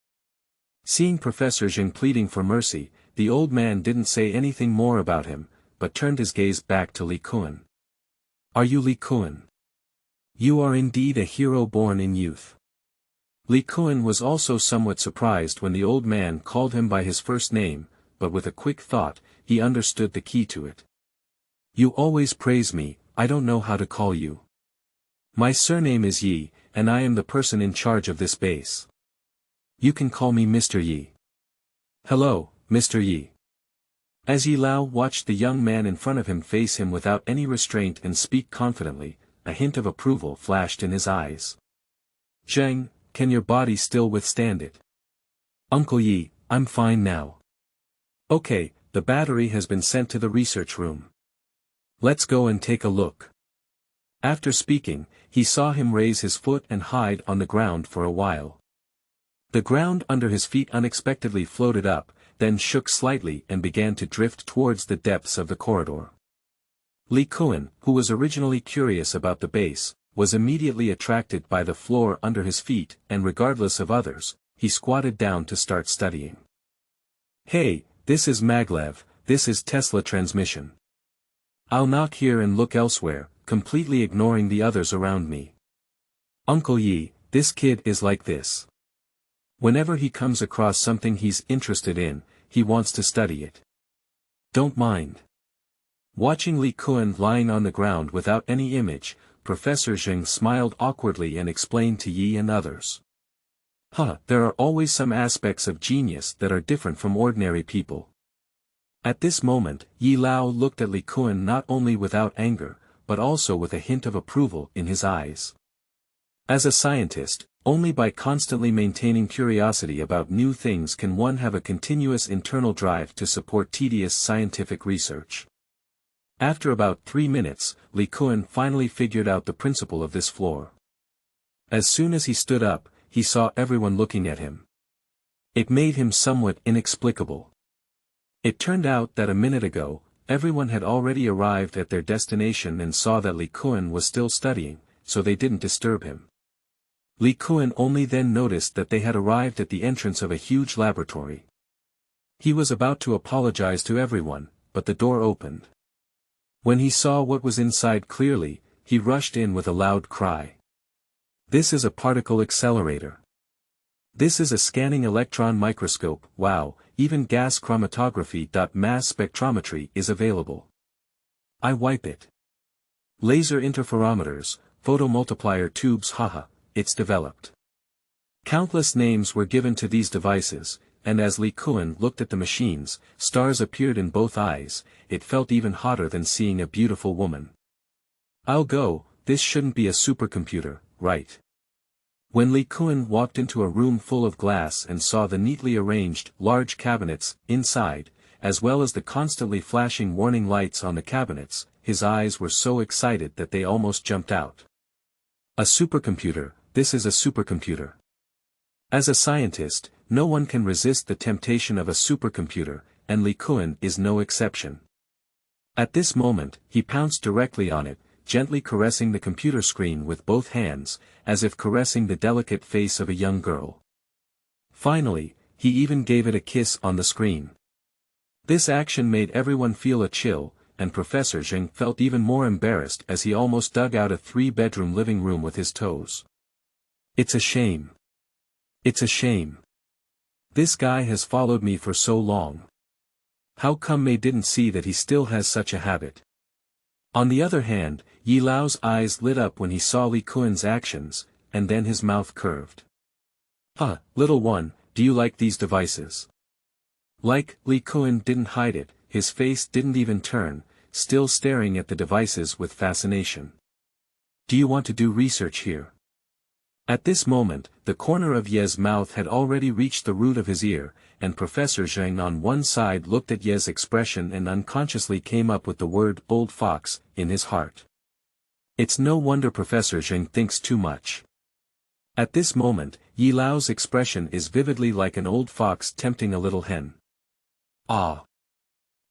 Seeing Professor Zheng pleading for mercy, the old man didn't say anything more about him, but turned his gaze back to Li Kun. Are you Li Kun? You are indeed a hero born in youth. Li Kun was also somewhat surprised when the old man called him by his first name, but with a quick thought, he understood the key to it. You always praise me, I don't know how to call you. My surname is Yi, and I am the person in charge of this base. You can call me Mr. Yi. Hello, Mr. Yi. As Yi Lao watched the young man in front of him face him without any restraint and speak confidently, a hint of approval flashed in his eyes. Zheng, can your body still withstand it? Uncle Yi, I'm fine now. Okay, the battery has been sent to the research room. Let's go and take a look. After speaking, he saw him raise his foot and hide on the ground for a while. The ground under his feet unexpectedly floated up, then shook slightly and began to drift towards the depths of the corridor. Li Kun, who was originally curious about the base, was immediately attracted by the floor under his feet, and regardless of others, he squatted down to start studying. Hey, this is maglev, this is Tesla transmission. I'll knock here and look elsewhere, completely ignoring the others around me. Uncle Yi, this kid is like this. Whenever he comes across something he's interested in, he wants to study it. Don't mind. Watching Li Kun lying on the ground without any image, Professor Zheng smiled awkwardly and explained to Yi and others. There are always some aspects of genius that are different from ordinary people. At this moment, Yi Lao looked at Li Kun not only without anger, but also with a hint of approval in his eyes. As a scientist, only by constantly maintaining curiosity about new things can one have a continuous internal drive to support tedious scientific research. After about 3 minutes, Li Kun finally figured out the principle of this floor. As soon as he stood up, he saw everyone looking at him. It made him somewhat inexplicable. It turned out that a minute ago, everyone had already arrived at their destination and saw that Li Kun was still studying, so they didn't disturb him. Li Kun only then noticed that they had arrived at the entrance of a huge laboratory. He was about to apologize to everyone, but the door opened. When he saw what was inside clearly, he rushed in with a loud cry. This is a particle accelerator. This is a scanning electron microscope. Wow, even gas chromatography. Mass spectrometry is available. I wipe it. Laser interferometers, photomultiplier tubes. Haha, it's developed. Countless names were given to these devices, and as Li Kun looked at the machines, stars appeared in both eyes. It felt even hotter than seeing a beautiful woman. I'll go, this shouldn't be a supercomputer, right? When Li Kun walked into a room full of glass and saw the neatly arranged, large cabinets, inside, as well as the constantly flashing warning lights on the cabinets, his eyes were so excited that they almost jumped out. A supercomputer, this is a supercomputer. As a scientist, no one can resist the temptation of a supercomputer, and Li Kun is no exception. At this moment, he pounced directly on it, gently caressing the computer screen with both hands, as if caressing the delicate face of a young girl. Finally, he even gave it a kiss on the screen. This action made everyone feel a chill, and Professor Zheng felt even more embarrassed as he almost dug out a 3-bedroom living room with his toes. It's a shame. It's a shame. This guy has followed me for so long. How come they didn't see that he still has such a habit? On the other hand, Yi Lao's eyes lit up when he saw Li Kun's actions, and then his mouth curved. Huh, little one, do you like these devices? Like, Li Kun didn't hide it, his face didn't even turn, still staring at the devices with fascination. Do you want to do research here? At this moment, the corner of Ye's mouth had already reached the root of his ear, and Professor Zheng on one side looked at Ye's expression and unconsciously came up with the word "old fox" in his heart. It's no wonder Professor Zheng thinks too much. At this moment, Yi Lao's expression is vividly like an old fox tempting a little hen. Ah!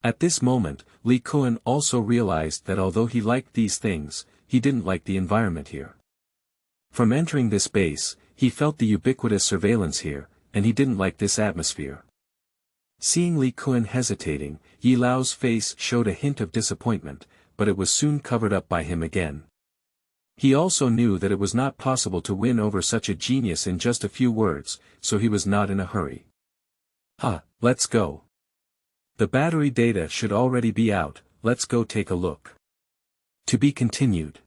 At this moment, Li Kun also realized that although he liked these things, he didn't like the environment here. From entering this base, he felt the ubiquitous surveillance here, and he didn't like this atmosphere. Seeing Li Kun hesitating, Yi Lao's face showed a hint of disappointment, but it was soon covered up by him again. He also knew that it was not possible to win over such a genius in just a few words, so he was not in a hurry. Let's go. The battery data should already be out, let's go take a look. To be continued.